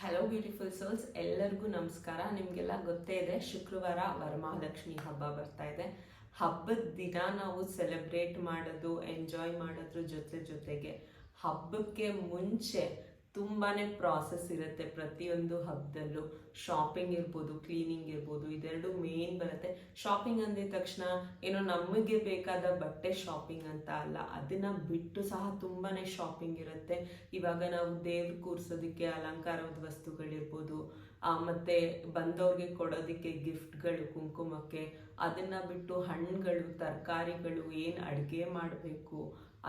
Hello beautiful souls, ಎಲ್ಲರಿಗೂ ನಮಸ್ಕಾರ. ನಿಮಗೆಲ್ಲ ಗೊತ್ತೇ ಇದೆ, ಶುಕ್ರವಾರ ವರಮಹಾಲಕ್ಷ್ಮಿ ಹಬ್ಬ ಬರ್ತಾ ಇದೆ. ಹಬ್ಬದ ದಿನ ನಾವು ಸೆಲೆಬ್ರೇಟ್ ಮಾಡೋದು, ಎಂಜಾಯ್ ಮಾಡೋದ್ರ ಜೊತೆಗೆ ಹಬ್ಬಕ್ಕೆ ಮುಂಚೆ ತುಂಬಾನೇ ಪ್ರಾಸೆಸ್ ಇರುತ್ತೆ. ಪ್ರತಿಯೊಂದು ಹಬ್ಬದಲ್ಲೂ ಶಾಪಿಂಗ್ ಇರ್ಬೋದು, ಕ್ಲೀನಿಂಗ್ ಇರ್ಬೋದು, ಇದೆರಡು ಮೇನ್ ಬರುತ್ತೆ. ಶಾಪಿಂಗ್ ಅಂದಿದ ತಕ್ಷಣ ಏನೋ ನಮಗೆ ಬೇಕಾದ ಬಟ್ಟೆ ಶಾಪಿಂಗ್ ಅಂತ ಅಲ್ಲ, ಅದನ್ನ ಬಿಟ್ಟು ಸಹ ತುಂಬಾನೇ ಶಾಪಿಂಗ್ ಇರುತ್ತೆ. ಇವಾಗ ನಾವು ದೇವ್ರ ಕೂರ್ಸೋದಕ್ಕೆ ಅಲಂಕಾರದ ವಸ್ತುಗಳಿರ್ಬೋದು, ಮತ್ತೆ ಬಂದವ್ರಿಗೆ ಕೊಡೋದಕ್ಕೆ ಗಿಫ್ಟ್ಗಳು, ಕುಂಕುಮಕ್ಕೆ, ಅದನ್ನ ಬಿಟ್ಟು ಹಣ್ಣುಗಳು, ತರಕಾರಿಗಳು, ಏನು ಅಡುಗೆ ಮಾಡಬೇಕು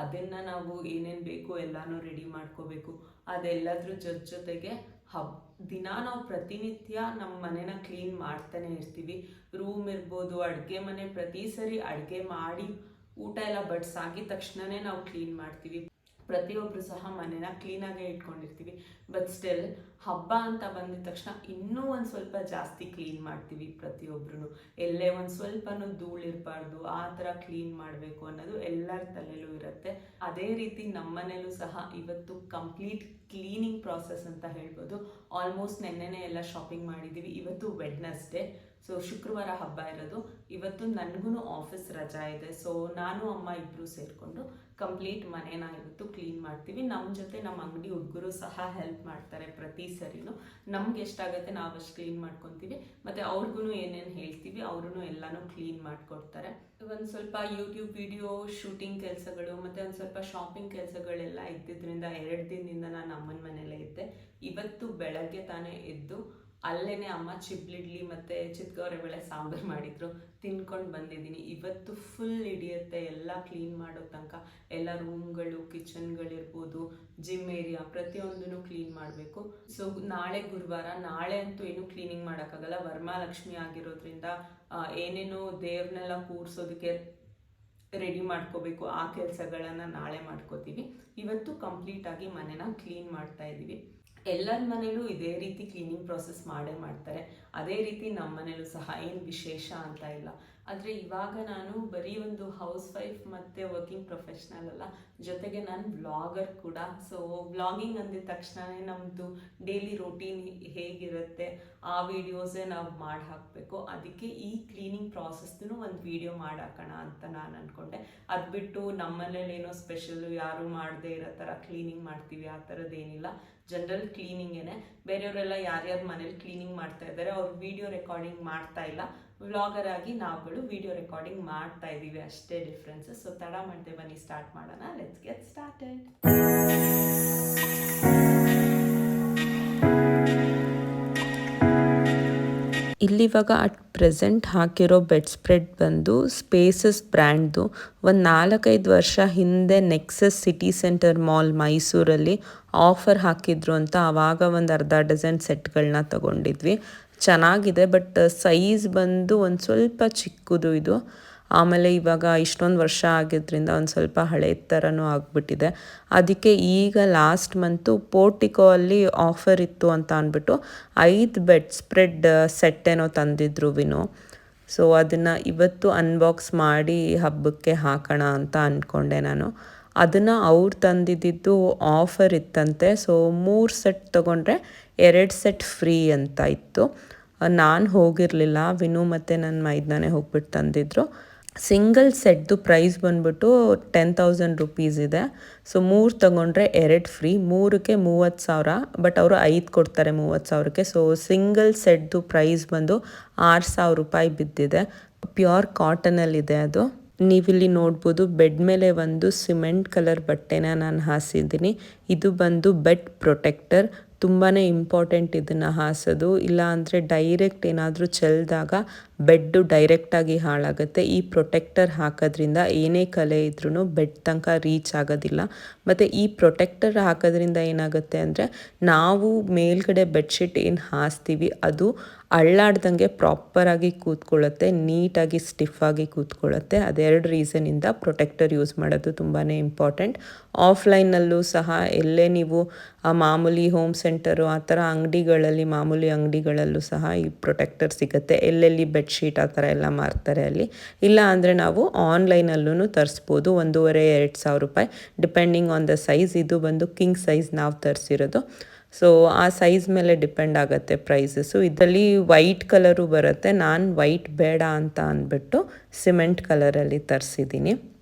ಅದನ್ನ ನಾವು ಏನೇನು ಬೇಕು ಎಲ್ಲಾನು ರೆಡಿ ಮಾಡ್ಕೋಬೇಕು. ಅದೆಲ್ಲದ್ರ ಜೊತೆಗೆ ದಿನ ನಾವು ಪ್ರತಿನಿತ್ಯ ನಮ್ಮ ಮನೆನ ಕ್ಲೀನ್ ಮಾಡ್ತಾನೆ ಇರ್ತೀವಿ. ರೂಮ್ ಇರ್ಬೋದು, ಅಡುಗೆ ಮನೆ, ಪ್ರತಿ ಸರಿ ಅಡುಗೆ ಮಾಡಿ ಊಟ ಎಲ್ಲ ಬಡ್ಸಾಗಿದ ತಕ್ಷಣನೇ ನಾವು ಕ್ಲೀನ್ ಮಾಡ್ತೀವಿ. ಪ್ರತಿಯೊಬ್ಬರು ಸಹ ಮನೆನ ಕ್ಲೀನಾಗೇ ಇಟ್ಕೊಂಡಿರ್ತೀವಿ. ಬಟ್ ಸ್ಟಿಲ್ ಹಬ್ಬ ಅಂತ ಬಂದಿದ ತಕ್ಷಣ ಇನ್ನೂ ಒಂದು ಸ್ವಲ್ಪ ಜಾಸ್ತಿ ಕ್ಲೀನ್ ಮಾಡ್ತೀವಿ. ಪ್ರತಿಯೊಬ್ಬರು ಎಲ್ಲೇ ಒಂದು ಸ್ವಲ್ಪನೂ ಧೂಳಿರಬಾರ್ದು, ಆ ಥರ ಕ್ಲೀನ್ ಮಾಡಬೇಕು ಅನ್ನೋದು ಎಲ್ಲರ ತಲೆಯಲ್ಲೂ ಇರುತ್ತೆ. ಅದೇ ರೀತಿ ನಮ್ಮ ಮನೇಲೂ ಸಹ ಇವತ್ತು ಕಂಪ್ಲೀಟ್ ಕ್ಲೀನಿಂಗ್ ಪ್ರಾಸೆಸ್ ಅಂತ ಹೇಳ್ಬೋದು. ಆಲ್ಮೋಸ್ಟ್ ನೆನ್ನೆನೇ ಎಲ್ಲ ಶಾಪಿಂಗ್ ಮಾಡಿದ್ದೀವಿ. ಇವತ್ತು ವೆಡ್ನೆಸ್ಡೇ, ಸೊ ಶುಕ್ರವಾರ ಹಬ್ಬ ಇರೋದು. ಇವತ್ತು ನನಗೂ ಆಫೀಸ್ ರಜಾ ಇದೆ, ಸೊ ನಾನು ಅಮ್ಮ ಇಬ್ಬರು ಸೇರಿಕೊಂಡು ಕಂಪ್ಲೀಟ್ ಮನೇನ ಇವತ್ತು ಕ್ಲೀನ್ ಮಾಡ್ತೀವಿ. ನಮ್ಮ ಜೊತೆ ನಮ್ಮ ಅಂಗಡಿ ಹುಡುಗರು ಸಹ ಹೆಲ್ಪ್ ಮಾಡ್ತಾರೆ. ಪ್ರತಿ ಸರಿನೂ ನಮ್ಗೆ ಎಷ್ಟಾಗುತ್ತೆ ನಾವು ಅಷ್ಟು ಕ್ಲೀನ್ ಮಾಡ್ಕೊತೀವಿ. ಮತ್ತು ಅವ್ರಿಗೂ ಏನೇನು ಹೇಳ್ತೀವಿ ಅವರು ಎಲ್ಲನೂ ಕ್ಲೀನ್ ಮಾಡಿಕೊಡ್ತಾರೆ. ಒಂದು ಸ್ವಲ್ಪ ಯೂಟ್ಯೂಬ್ ವಿಡಿಯೋ ಶೂಟಿಂಗ್ ಕೆಲಸಗಳು ಮತ್ತು ಒಂದು ಸ್ವಲ್ಪ ಶಾಪಿಂಗ್ ಕೆಲಸಗಳೆಲ್ಲ ಇದ್ದಿದ್ದರಿಂದ 2 ದಿನದಿಂದ ನಾನು ಅಮ್ಮನ ಮನೆಯಲ್ಲೇ ಇದ್ದೆ. ಇವತ್ತು ಬೆಳಗ್ಗೆ ತಾನೇ ಎದ್ದು ಅಲ್ಲೇನೆ ಅಮ್ಮ ಚಿಬ್ಲಿಡ್ಲಿ ಮತ್ತು ಚಿತ್ಗೌರೆಬೇಳೆ ಸಾಂಬಾರು ಮಾಡಿದ್ರು, ತಿನ್ಕೊಂಡು ಬಂದಿದ್ದೀನಿ. ಇವತ್ತು ಫುಲ್ ಹಿಡಿಯುತ್ತೆ ಎಲ್ಲ ಕ್ಲೀನ್ ಮಾಡೋ ತನಕ. ಎಲ್ಲ ರೂಮ್ಗಳು, ಕಿಚನ್ಗಳಿರ್ಬೋದು, ಜಿಮ್ ಏರಿಯಾ, ಪ್ರತಿಯೊಂದನ್ನು ಕ್ಲೀನ್ ಮಾಡಬೇಕು. ಸೊ ನಾಳೆ ಗುರುವಾರ, ನಾಳೆ ಅಂತೂ ಏನು ಕ್ಲೀನಿಂಗ್ ಮಾಡೋಕ್ಕಾಗಲ್ಲ. ವರಮಹಾಲಕ್ಷ್ಮಿ ಆಗಿರೋದ್ರಿಂದ ಏನೇನು ದೇವ್ರನ್ನೆಲ್ಲ ಕೂರಿಸೋದಕ್ಕೆ ರೆಡಿ ಮಾಡ್ಕೋಬೇಕು, ಆ ಕೆಲಸಗಳನ್ನು ನಾಳೆ ಮಾಡ್ಕೋತೀವಿ. ಇವತ್ತು ಕಂಪ್ಲೀಟಾಗಿ ಮನೆನ ಕ್ಲೀನ್ ಮಾಡ್ತಾ ಇದ್ದೀವಿ. ಎಲ್ಲರ ಮನೇಲೂ ಇದೇ ರೀತಿ ಕ್ಲೀನಿಂಗ್ ಪ್ರಾಸೆಸ್ ಮಾಡೇ ಮಾಡ್ತಾರೆ. ಅದೇ ರೀತಿ ನಮ್ಮ ಮನೇಲೂ ಸಹ ಏನು ವಿಶೇಷ ಅಂತ ಇಲ್ಲ. ಆದರೆ ಇವಾಗ ನಾನು ಬರೀ ಒಂದು ಹೌಸ್ ವೈಫ್ ಮತ್ತು ವರ್ಕಿಂಗ್ ಪ್ರೊಫೆಷ್ನಲ್ ಅಲ್ಲ, ಜೊತೆಗೆ ನಾನು ವ್ಲಾಗರ್ ಕೂಡ. ಸೊ ವ್ಲಾಗಿಂಗ್ ಅಂದಿದ ತಕ್ಷಣವೇ ನಮ್ಮದು ಡೈಲಿ ರೂಟೀನ್ ಹೇಗಿರುತ್ತೆ ಆ ವಿಡಿಯೋಸೇ ನಾವು ಮಾಡಿ ಹಾಕಬೇಕು. ಅದಕ್ಕೆ ಈ ಕ್ಲೀನಿಂಗ್ ಪ್ರಾಸೆಸ್ದು ಒಂದು ವಿಡಿಯೋ ಮಾಡಾಕೋಣ ಅಂತ ನಾನು ಅಂದ್ಕೊಂಡೆ. ಅದು ಬಿಟ್ಟು ನಮ್ಮನೇಲಿ ಏನೋ ಸ್ಪೆಷಲ್ಲು ಯಾರು ಮಾಡದೇ ಇರೋ ಥರ ಕ್ಲೀನಿಂಗ್ ಮಾಡ್ತೀವಿ ಆ ಥರದ್ದೇನಿಲ್ಲ. ಜನರಲ್ ಕ್ಲೀನಿಂಗೇನೆ. ಬೇರೆಯವರೆಲ್ಲ ಯಾರ್ಯಾರು ಮನೇಲಿ ಕ್ಲೀನಿಂಗ್ ಮಾಡ್ತಾ ಇದ್ದಾರೆ ಅವ್ರು ವಿಡಿಯೋ ರೆಕಾರ್ಡಿಂಗ್ ಮಾಡ್ತಾ ಇಲ್ಲ. ವ್ಲಾಗರ್ ಆಗಿ ನಾವುಗಳು ವಿಡಿಯೋ ರೆಕಾರ್ಡಿಂಗ್ ಮಾಡ್ತಾ ಇದ್ದೀವಿ, ಅಷ್ಟೇ ಡಿಫ್ರೆನ್ಸಸ್. ಸೊ ತಡ ಮಾಡದೆ ಬನ್ನಿ ಸ್ಟಾರ್ಟ್ ಮಾಡೋಣ. Let's get started. ಇಲ್ಲಿವಾಗ ಅಟ್ ಪ್ರೆಸೆಂಟ್ ಹಾಕಿರೋ ಬೆಡ್ ಸ್ಪ್ರೆಡ್ ಬಂದು ಸ್ಪೇಸಸ್ ಬ್ರ್ಯಾಂಡ್ದು. ಒಂದು 4-5 ವರ್ಷ ಹಿಂದೆ ನೆಕ್ಸಸ್ ಸಿಟಿ ಸೆಂಟರ್ ಮಾಲ್ ಮೈಸೂರಲ್ಲಿ ಆಫರ್ ಹಾಕಿದ್ರು ಅಂತ ಆವಾಗ ಒಂದು ಅರ್ಧ ಡಜನ್ ಸೆಟ್ಗಳನ್ನ ತಗೊಂಡಿದ್ವಿ. ಚೆನ್ನಾಗಿದೆ, ಬಟ್ ಸೈಜ್ ಬಂದು ಒಂದು ಸ್ವಲ್ಪ ಚಿಕ್ಕದು ಇದು. ಆಮೇಲೆ ಇವಾಗ ಇಷ್ಟೊಂದು ವರ್ಷ ಆಗಿದ್ದರಿಂದ ಒಂದು ಸ್ವಲ್ಪ ಹಳೆ ಥರನೂ ಆಗಿಬಿಟ್ಟಿದೆ. ಅದಕ್ಕೆ ಈಗ ಲಾಸ್ಟ್ ಮಂತು ಪೋರ್ಟಿಕೋ ಅಲ್ಲಿ ಆಫರ್ ಇತ್ತು ಅಂತ ಅಂದ್ಬಿಟ್ಟು 5 ಬೆಡ್ ಸ್ಪ್ರೆಡ್ ಸೆಟ್ ಏನೋ ತಂದಿದ್ರು ವಿನೋ. ಸೊ ಅದನ್ನು ಇವತ್ತು ಅನ್ಬಾಕ್ಸ್ ಮಾಡಿ ಹಬ್ಬಕ್ಕೆ ಹಾಕೋಣ ಅಂತ ಅಂದ್ಕೊಂಡೆ ನಾನು. ಅದನ್ನು ಅವ್ರು ತಂದಿದ್ದು ಆಫರ್ ಇತ್ತಂತೆ. ಸೊ 3 ಸೆಟ್ ತೊಗೊಂಡ್ರೆ 2 ಸೆಟ್ ಫ್ರೀ ಅಂತ ಇತ್ತು. ನಾನು ಹೋಗಿರಲಿಲ್ಲ, ವಿನು ಮತ್ತು ನನ್ನ ಮೈದ್ನಾನೇ ಹೋಗ್ಬಿಟ್ಟು ತಂದಿದ್ರು. ಸಿಂಗಲ್ ಸೆಟ್ದು ಪ್ರೈಸ್ ಬಂದ್ಬಿಟ್ಟು 10,000 ರುಪೀಸ್ ಇದೆ. ಸೊ 3 ತೊಗೊಂಡ್ರೆ 2 ಫ್ರೀ, 3ಕ್ಕೆ 30,000. ಬಟ್ ಅವರು 5 ಕೊಡ್ತಾರೆ 30,000ಕ್ಕೆ. ಸೊ ಸಿಂಗಲ್ ಸೆಟ್ದು ಪ್ರೈಸ್ ಬಂದು 6,000 ರೂಪಾಯಿ ಬಿದ್ದಿದೆ. ಪ್ಯೂರ್ ಕಾಟನಲ್ಲಿದೆ ಅದು. ನೀವಿಲ್ಲಿ ನೋಡ್ಬೋದು, ಬೆಡ್ ಮೇಲೆ ಒಂದು ಸಿಮೆಂಟ್ ಕಲರ್ ಬಟ್ಟೆನ ನಾನು ಹಾಸಿದ್ದೀನಿ. ಇದು ಬಂದು ಬೆಡ್ ಪ್ರೊಟೆಕ್ಟರ್. ತುಂಬಾ ಇಂಪಾರ್ಟೆಂಟ್ ಇದನ್ನು ಹಾಸೋದು, ಇಲ್ಲ ಅಂದರೆ ಡೈರೆಕ್ಟ್ ಏನಾದರೂ ಚೆಲ್ಲಿದಾಗ ಬೆಡ್ಡು ಡೈರೆಕ್ಟಾಗಿ ಹಾಳಾಗುತ್ತೆ. ಈ ಪ್ರೊಟೆಕ್ಟರ್ ಹಾಕೋದ್ರಿಂದ ಏನೇ ಕಲೆ ಇದ್ರೂ ಬೆಡ್ ತನಕ ರೀಚ್ ಆಗೋದಿಲ್ಲ. ಮತ್ತು ಈ ಪ್ರೊಟೆಕ್ಟರ್ ಹಾಕೋದ್ರಿಂದ ಏನಾಗುತ್ತೆ ಅಂದರೆ ನಾವು ಮೇಲ್ಗಡೆ ಬೆಡ್ಶೀಟ್ ಏನು ಹಾಸ್ತೀವಿ ಅದು ಅಳ್ಳಾಡ್ದಂಗೆ ಪ್ರಾಪರಾಗಿ ಕೂತ್ಕೊಳ್ಳುತ್ತೆ, ನೀಟಾಗಿ ಸ್ಟಿಫಾಗಿ ಕೂತ್ಕೊಳ್ಳುತ್ತೆ. ಅದೆರಡು ರೀಸನಿಂದ ಪ್ರೊಟೆಕ್ಟರ್ ಯೂಸ್ ಮಾಡೋದು ತುಂಬಾ ಇಂಪಾರ್ಟೆಂಟ್. ಆಫ್ಲೈನಲ್ಲೂ ಸಹ ಎಲ್ಲೇ ನೀವು ಮಾಮೂಲಿ ಹೋಮ್ ಸೆಂಟರು ಆ ಥರ ಅಂಗಡಿಗಳಲ್ಲಿ, ಮಾಮೂಲಿ ಅಂಗಡಿಗಳಲ್ಲೂ ಸಹ ಈ ಪ್ರೊಟೆಕ್ಟರ್ ಸಿಗುತ್ತೆ. ಎಲ್ಲೆಲ್ಲಿ ಬೆಡ್ಶೀಟ್ ಆ ಥರ ಎಲ್ಲ ಮಾರ್ತಾರೆ ಅಲ್ಲಿ. ಇಲ್ಲ ಅಂದರೆ ನಾವು ಆನ್ಲೈನಲ್ಲೂ ತರಿಸ್ಬೋದು. 1,500-2,000 ರೂಪಾಯಿ ಡಿಪೆಂಡಿಂಗ್ ಆನ್ ದ ಸೈಜ್. ಇದು ಬಂದು ಕಿಂಗ್ ಸೈಜ್ ನಾವು ತರಿಸಿರೋದು. ಸೊ ಆ ಸೈಜ್ ಮೇಲೆ ಡಿಪೆಂಡ್ ಆಗುತ್ತೆ ಪ್ರೈಸಸ್ಸು. ಇದರಲ್ಲಿ ವೈಟ್ ಕಲರು ಬರುತ್ತೆ, ನಾನು ವೈಟ್ ಬೇಡ ಅಂತ ಅಂದ್ಬಿಟ್ಟು ಸಿಮೆಂಟ್ ಕಲರಲ್ಲಿ ತರಿಸಿದ್ದೀನಿ.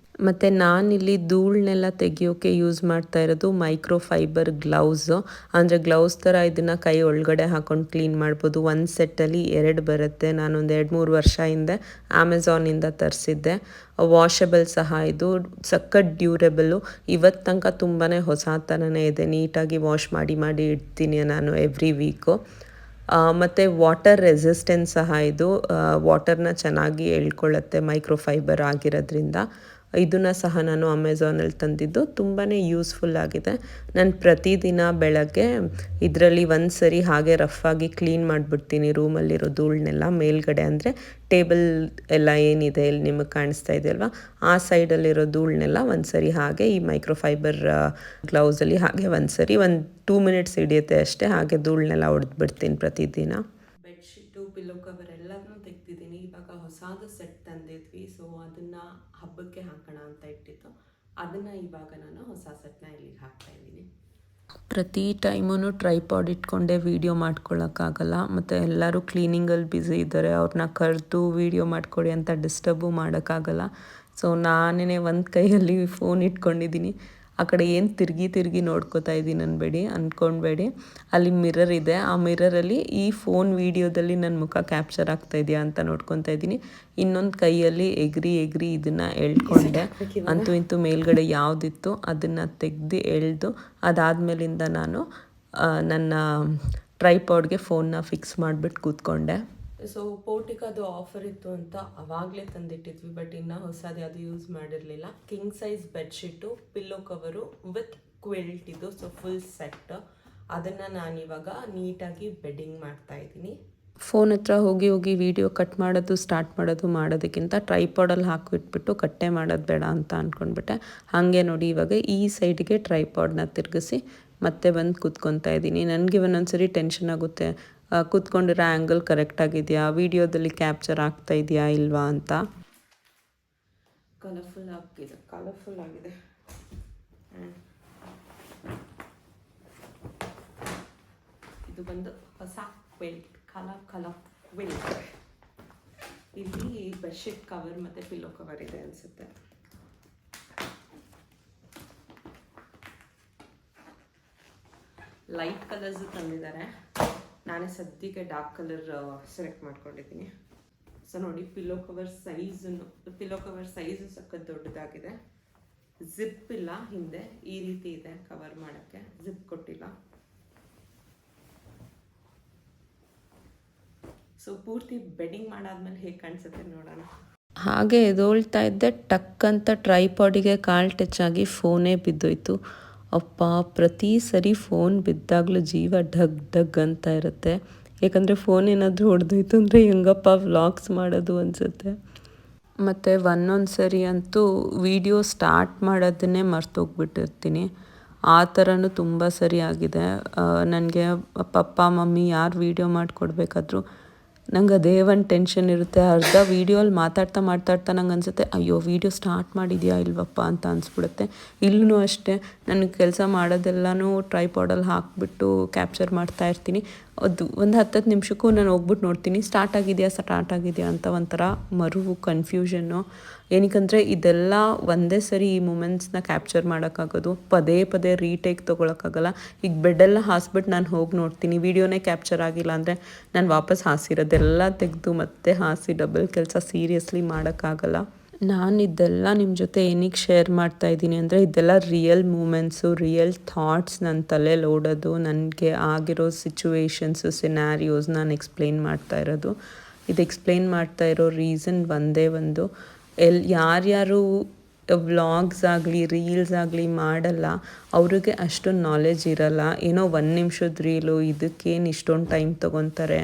ಮತ್ತು ನಾನಿಲ್ಲಿ ಧೂಳನ್ನೆಲ್ಲ ತೆಗಿಯೋಕ್ಕೆ ಯೂಸ್ ಮಾಡ್ತಾ ಇರೋದು ಮೈಕ್ರೋ ಫೈಬರ್ ಗ್ಲೌಸು. ಅಂದರೆ ಗ್ಲೌಸ್ ಥರ ಇದನ್ನು ಕೈ ಒಳಗಡೆ ಹಾಕ್ಕೊಂಡು ಕ್ಲೀನ್ ಮಾಡ್ಬೋದು. ಒಂದು ಸೆಟ್ಟಲ್ಲಿ 2 ಬರುತ್ತೆ. ನಾನೊಂದು 2-3 ವರ್ಷ ಹಿಂದೆ ಅಮೆಝಾನಿಂದ ತರಿಸಿದ್ದೆ. ವಾಷಬಲ್ ಸಹ ಇದು, ಸಖತ್ ಡ್ಯೂರೆಬಲ್ಲು. ಇವತ್ತು ತನಕ ತುಂಬಾ ಹೊಸ ಥರನೇ ಇದೆ, ನೀಟಾಗಿ ವಾಶ್ ಮಾಡಿ ಇಡ್ತೀನಿ ನಾನು ಎವ್ರಿ ವೀಕು. ಮತ್ತು ವಾಟರ್ ರೆಸಿಸ್ಟೆನ್ಸ್ ಸಹ ಇದು, ವಾಟರ್ನ ಚೆನ್ನಾಗಿ ಎಳ್ಕೊಳ್ಳುತ್ತೆ ಮೈಕ್ರೋ ಫೈಬರ್ ಆಗಿರೋದ್ರಿಂದ. ಇದನ್ನು ಸಹ ನಾನು ಅಮೆಝಾನಲ್ಲಿ ತಂದಿದ್ದು, ತುಂಬಾ ಯೂಸ್ಫುಲ್ ಆಗಿದೆ. ನಾನು ಪ್ರತಿದಿನ ಬೆಳಗ್ಗೆ ಇದರಲ್ಲಿ ಒಂದು ಸರಿ ಹಾಗೆ ರಫಾಗಿ ಕ್ಲೀನ್ ಮಾಡಿಬಿಡ್ತೀನಿ ರೂಮಲ್ಲಿರೋ ಧೂಳನ್ನೆಲ್ಲ. ಮೇಲ್ಗಡೆ ಅಂದರೆ ಟೇಬಲ್ ಎಲ್ಲ ಏನಿದೆ ಇಲ್ಲಿ ನಿಮಗೆ ಕಾಣಿಸ್ತಾ ಇದೆ ಅಲ್ವಾ, ಆ ಸೈಡಲ್ಲಿರೋ ಧೂಳನ್ನೆಲ್ಲ ಒಂದು ಸರಿ ಹಾಗೆ ಈ ಮೈಕ್ರೋ ಫೈಬರ್ ಗ್ಲೌಸಲ್ಲಿ ಹಾಗೆ ಒಂದು ಸರಿ 2 ಮಿನಿಟ್ಸ್ ಹಿಡಿಯುತ್ತೆ ಅಷ್ಟೇ, ಹಾಗೆ ಧೂಳನ್ನೆಲ್ಲ ಹೊಡೆದ್ಬಿಡ್ತೀನಿ ಪ್ರತಿದಿನ. ಬೆಡ್ಶೀಟು, ಪಿಲ್ಲೋ ಕವರ್ ಎಲ್ಲದನ್ನೂ ತೆಗ್ದಿದ್ದೀನಿ. ಇವಾಗ ಹೊಸದು ಸೆಟ್ ತಂದಿದ್ವಿ, ಸೊ ಅದನ್ನು ಹಬ್ಬಕ್ಕೆ ಹಾಕೋಣ ಅಂತ ಇಟ್ಟಿತ್ತು. ಅದನ್ನು ಇವಾಗ ನಾನು ಹೊಸ ಸೆಟ್ನ ಇಲ್ಲಿಗೆ ಹಾಕ್ತಾಯಿದ್ದೀನಿ. ಪ್ರತಿ ಟೈಮೂ ಟ್ರೈಪಾಡ್ ಇಟ್ಕೊಂಡೆ ವೀಡಿಯೋ ಮಾಡ್ಕೊಳ್ಳೋಕ್ಕಾಗಲ್ಲ, ಮತ್ತು ಎಲ್ಲರೂ ಕ್ಲೀನಿಂಗಲ್ಲಿ ಬ್ಯುಸಿ ಇದ್ದಾರೆ, ಅವ್ರನ್ನ ಕರೆದು ವೀಡಿಯೋ ಮಾಡ್ಕೊಡಿ ಅಂತ ಡಿಸ್ಟರ್ಬು ಮಾಡೋಕ್ಕಾಗಲ್ಲ. ಸೊ ನಾನೇ ಒಂದು ಕೈಯಲ್ಲಿ ಫೋನ್ ಇಟ್ಕೊಂಡಿದ್ದೀನಿ. ಆ ಕಡೆ ಏನು ತಿರುಗಿ ನೋಡ್ಕೋತಾ ಇದ್ದೀನಿ ಅಂದ್ಕೊಳ್ಬೇಡಿ. ಅಲ್ಲಿ ಮಿರರ್ ಇದೆ, ಆ ಮಿರರಲ್ಲಿ ಈ ಫೋನ್ ವೀಡಿಯೋದಲ್ಲಿ ನನ್ನ ಮುಖ ಕ್ಯಾಪ್ಚರ್ ಆಗ್ತಾ ಇದೆಯಾ ಅಂತ ನೋಡ್ಕೊತಾ ಇದ್ದೀನಿ. ಇನ್ನೊಂದು ಕೈಯಲ್ಲಿ ಎಗ್ರಿ ಇದನ್ನು ಎಳ್ಕೊಂಡೆ. ಅಂತೂ ಇಂತೂ ಮೇಲ್ಗಡೆ ಯಾವುದಿತ್ತು ಅದನ್ನು ತೆಗೆದು ಎಳೆದು ಅದಾದಮೇಲಿಂದ ನಾನು ನನ್ನ ಟ್ರೈಪಾಡ್ಗೆ ಫೋನ್ನ ಫಿಕ್ಸ್ ಮಾಡಿಬಿಟ್ಟು ಕೂತ್ಕೊಂಡೆ. ಸೊ ಪೋರ್ಟಿಕಾದು ಆಫರ್ ಇತ್ತು ಅಂತ ಅವಾಗಲೇ ತಂದಿಟ್ಟಿದ್ವಿ, ಬಟ್ ಇನ್ನೂ ಹೊಸದು ಯಾವುದು ಯೂಸ್ ಮಾಡಿರಲಿಲ್ಲ. King size bedsheet, pillow cover with quilt ಇದು, ಸೊ ಫುಲ್ ಸೆಟ್. ಅದನ್ನು ನಾನಿವಾಗ ನೀಟಾಗಿ ಬೆಡ್ಡಿಂಗ್ ಮಾಡ್ತಾಯಿದ್ದೀನಿ. ಫೋನ್ ಹತ್ರ ಹೋಗಿ ವೀಡಿಯೋ ಕಟ್ ಮಾಡೋದಕ್ಕಿಂತ ಟ್ರೈಪಾಡಲ್ಲಿ ಹಾಕಿಬಿಟ್ಬಿಟ್ಟು ಕಟ್ಟೆ ಮಾಡೋದು ಬೇಡ ಅಂತ ಅಂದ್ಕೊಂಡ್ಬಿಟ್ಟೆ. ಹಾಗೆ ನೋಡಿ ಇವಾಗ ಈ ಸೈಡ್ಗೆ ಟ್ರೈಪಾಡ್ನ ತಿರುಗಿಸಿ ಮತ್ತೆ ಬಂದು ಕೂತ್ಕೊತಾ ಇದ್ದೀನಿ. ನನಗೆ ಒಂದೊಂದ್ಸರಿ ಟೆನ್ಷನ್ ಆಗುತ್ತೆ, ಕೂತ್ಕೊಂಡಿರೋ ಆ್ಯಂಗಲ್ ಕರೆಕ್ಟಾಗಿದೆಯಾ, ವೀಡಿಯೋದಲ್ಲಿ ಕ್ಯಾಪ್ಚರ್ ಆಗ್ತಾ ಇದೆಯಾ ಇಲ್ವಾ ಅಂತ. ಕಲರ್ಫುಲ್ ಆಗಿದೆ. ಇದು ಬಂದು ಹೊಸ ಕ್ವಿಲ್ಟ್, ಕಲರ್ ಕ್ವಿಲ್ಟ್. ಇಲ್ಲಿ ಬೆಡ್ಶೀಟ್ ಕವರ್ ಮತ್ತು ಪಿಲ್ಲೋ ಕವರ್ ಇದೆ ಅನಿಸುತ್ತೆ. ಲೈಟ್ ಕಲರ್ಸು ತಂದಿದ್ದಾರೆ, ನಾನೇ ಸದ್ಯಕ್ಕೆ ಡಾರ್ಕ್ ಕಲರ್ ಸೆಲೆಕ್ಟ್ ಮಾಡ್ಕೊಂಡಿದ್ದೀನಿ. ಸೊ ನೋಡಿ, ಪಿಲ್ಲೋ ಕವರ್ ಸೈಜು ಸಖತ್ ದೊಡ್ಡದಾಗಿದೆ. ಜಿಪ್ ಇಲ್ಲ ಹಿಂದೆ, ಈ ರೀತಿ ಇದೆ ಕವರ್ ಮಾಡೋಕ್ಕೆ, ಜಿಪ್ ಕೊಟ್ಟಿಲ್ಲ. ಸೊ ಪೂರ್ತಿ ಬೆಡ್ಡಿಂಗ್ ಮಾಡಾದ್ಮೇಲೆ ಹೇಗೆ ಕಾಣಿಸುತ್ತೆ ನೋಡೋಣ. ಹಾಗೆ ಎದೋಳ್ತಾ ಇದ್ದೆ, ಟಕ್ ಅಂತ ಟ್ರೈಪಾಡಿಗೆ ಕಾಲು ಟಚ್ ಆಗಿ ಫೋನೇ ಬಿದ್ದೋಯ್ತು. ಅಪ್ಪ, ಪ್ರತಿ ಸರಿ ಫೋನ್ ಬಿದ್ದಾಗಲೂ ಜೀವ ಢಗ್ ಅಂತ ಇರುತ್ತೆ. ಯಾಕಂದರೆ ಫೋನ್ ಏನಾದರೂ ಹೊಡೆದೋಯ್ತು ಅಂದರೆ ಹೆಂಗಪ್ಪ ವ್ಲಾಗ್ಸ್ ಮಾಡೋದು ಅನಿಸುತ್ತೆ. ಮತ್ತು ಒಂದೊಂದು ಸರಿ ಅಂತೂ ವೀಡಿಯೋ ಸ್ಟಾರ್ಟ್ ಮಾಡೋದನ್ನೇ ಮರ್ತೋಗ್ಬಿಟ್ಟಿರ್ತೀನಿ. ಆ ಥರನೂ ತುಂಬ ಸರಿ ಆಗಿದೆ. ನನಗೆ ಪಪ್ಪ ಮಮ್ಮಿ ಯಾರು ವೀಡಿಯೋ ಮಾಡಿಕೊಡ್ಬೇಕಾದ್ರೂ ನಂಗೆ ಅದೇ ಒಂದು ಟೆನ್ಷನ್ ಇರುತ್ತೆ. ಅರ್ಧ ವೀಡಿಯೋಲ್ಲಿ ಮಾತಾಡ್ತಾ ನಂಗೆ ಅನಿಸುತ್ತೆ, ಅಯ್ಯೋ ವೀಡಿಯೋ ಸ್ಟಾರ್ಟ್ ಮಾಡಿದೆಯಾ ಇಲ್ವಪ್ಪ ಅಂತ ಅನಿಸ್ಬಿಡುತ್ತೆ. ಇಲ್ಲೂ ಅಷ್ಟೇ, ನನಗೆ ಕೆಲಸ ಮಾಡೋದೆಲ್ಲನೂ ಟ್ರೈಪಾಡಲ್ಲಿ ಹಾಕಿಬಿಟ್ಟು ಕ್ಯಾಪ್ಚರ್ ಮಾಡ್ತಾ ಇರ್ತೀನಿ. ಅದು ಒಂದು 10 ನಿಮಿಷಕ್ಕೂ ನಾನು ಹೋಗ್ಬಿಟ್ಟು ನೋಡ್ತೀನಿ, ಸ್ಟಾರ್ಟ್ ಆಗಿದೆಯಾ ಅಂತ ಒಂಥರ ಮರುವು ಕನ್ಫ್ಯೂಷನ್ನು. ಏನಕ್ಕಂದರೆ ಇದೆಲ್ಲ ಒಂದೇ ಸರಿ ಈ ಮೂಮೆಂಟ್ಸ್ನ ಕ್ಯಾಪ್ಚರ್ ಮಾಡೋಕ್ಕಾಗೋದು, ಪದೇ ರೀಟೇಕ್ ತೊಗೊಳಕ್ಕಾಗಲ್ಲ. ಈಗ ಬೆಡ್ಡೆಲ್ಲ ಹಾಸ್ಬಿಟ್ಟು ನಾನು ಹೋಗಿ ನೋಡ್ತೀನಿ, ವೀಡಿಯೋನೇ ಕ್ಯಾಪ್ಚರ್ ಆಗಿಲ್ಲ ಅಂದರೆ ನಾನು ವಾಪಸ್ ಹಾಸಿರೋದೆಲ್ಲ ತೆಗೆದು ಮತ್ತೆ ಹಾಸಿ ಡಬಲ್ ಕೆಲಸ ಸೀರಿಯಸ್ಲಿ ಮಾಡೋಕ್ಕಾಗಲ್ಲ. ನಾನು ಇದೆಲ್ಲ ನಿಮ್ಮ ಜೊತೆ ಏನಕ್ಕೆ ಶೇರ್ ಮಾಡ್ತಾ ಇದ್ದೀನಿ ಅಂದರೆ, ಇದೆಲ್ಲ ರಿಯಲ್ ಮೂಮೆಂಟ್ಸು, ರಿಯಲ್ ಥಾಟ್ಸ್ ನನ್ನ ತಲೆಯಲ್ಲಿ ಓಡೋದು, ನನಗೆ ಆಗಿರೋ ಸಿಚುವೇಶನ್ಸು, ಸಿನಾರಿಯೋಸ್ ನಾನು ಎಕ್ಸ್ಪ್ಲೇನ್ ಮಾಡ್ತಾ ಇರೋದು. ಇದು ಎಕ್ಸ್ಪ್ಲೇನ್ ಮಾಡ್ತಾ ಇರೋ ರೀಸನ್ ಒಂದೇ ಒಂದು, ಯಾರ್ಯಾರು ವ್ಲಾಗ್ಸ್ ಆಗಲಿ ರೀಲ್ಸ್ ಆಗಲಿ ಮಾಡಲ್ಲ ಅವ್ರಿಗೆ ಅಷ್ಟೊಂದು ನಾಲೆಜ್ ಇರಲ್ಲ. ಏನೋ 1 ನಿಮಿಷದ ರೀಲು ಇದಕ್ಕೇನು ಇಷ್ಟೊಂದು ಟೈಮ್ ತೊಗೊತಾರೆ,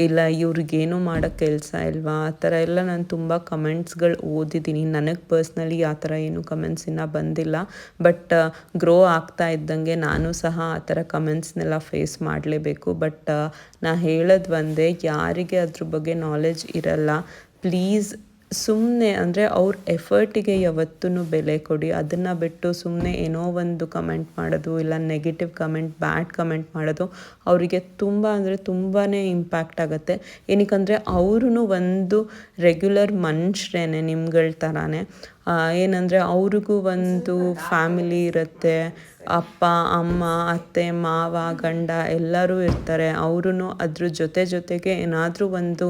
ಇಲ್ಲ ಇವ್ರಿಗೇನೂ ಮಾಡೋಕ್ಕೆ ಕೆಲಸ ಇಲ್ವಾ, ಆ ಥರ ಎಲ್ಲ ನಾನು ತುಂಬ ಕಮೆಂಟ್ಸ್ಗಳು ಓದಿದ್ದೀನಿ. ನನಗೆ ಪರ್ಸ್ನಲಿ ಆ ಥರ ಏನೂ ಕಮೆಂಟ್ಸ್ ಇನ್ನೂ ಬಂದಿಲ್ಲ. ಬಟ್ ಗ್ರೋ ಆಗ್ತಾ ಇದ್ದಂಗೆ ನಾನು ಸಹ ಆ ಥರ ಕಮೆಂಟ್ಸ್ನೆಲ್ಲ ಫೇಸ್ ಮಾಡಲೇಬೇಕು. ಬಟ್ ನಾ ಹೇಳೋದು ಒಂದೇ, ಯಾರಿಗೆ ಅದ್ರ ಬಗ್ಗೆ ನಾಲೆಜ್ ಇರಲ್ಲ, ಪ್ಲೀಸ್ ಸುಮ್ಮನೆ ಅಂದರೆ ಅವ್ರ ಎಫರ್ಟಿಗೆ ಯಾವತ್ತೂ ಬೆಲೆ ಕೊಡಿ. ಅದನ್ನು ಬಿಟ್ಟು ಸುಮ್ಮನೆ ಏನೋ ಒಂದು ಕಮೆಂಟ್ ಮಾಡೋದು, ಇಲ್ಲ ನೆಗೆಟಿವ್ ಕಮೆಂಟ್, ಬ್ಯಾಡ್ ಕಮೆಂಟ್ ಮಾಡೋದು ಅವರಿಗೆ ತುಂಬ ಅಂದರೆ ತುಂಬಾ ಇಂಪ್ಯಾಕ್ಟ್ ಆಗುತ್ತೆ. ಏನಕ್ಕಂದರೆ ಅವ್ರೂ ಒಂದು ರೆಗ್ಯುಲರ್ ಮನುಷ್ಯರೇನೆ ನಿಮ್ಗಳ ಥರನೇ. ಏನಂದರೆ ಅವ್ರಿಗೂ ಒಂದು ಫ್ಯಾಮಿಲಿ ಇರುತ್ತೆ, ಅಪ್ಪ ಅಮ್ಮ ಅತ್ತೆ ಮಾವ ಗಂಡ ಎಲ್ಲರೂ ಇರ್ತಾರೆ. ಅವ್ರೂ ಅದ್ರ ಜೊತೆಗೆ ಏನಾದರೂ ಒಂದು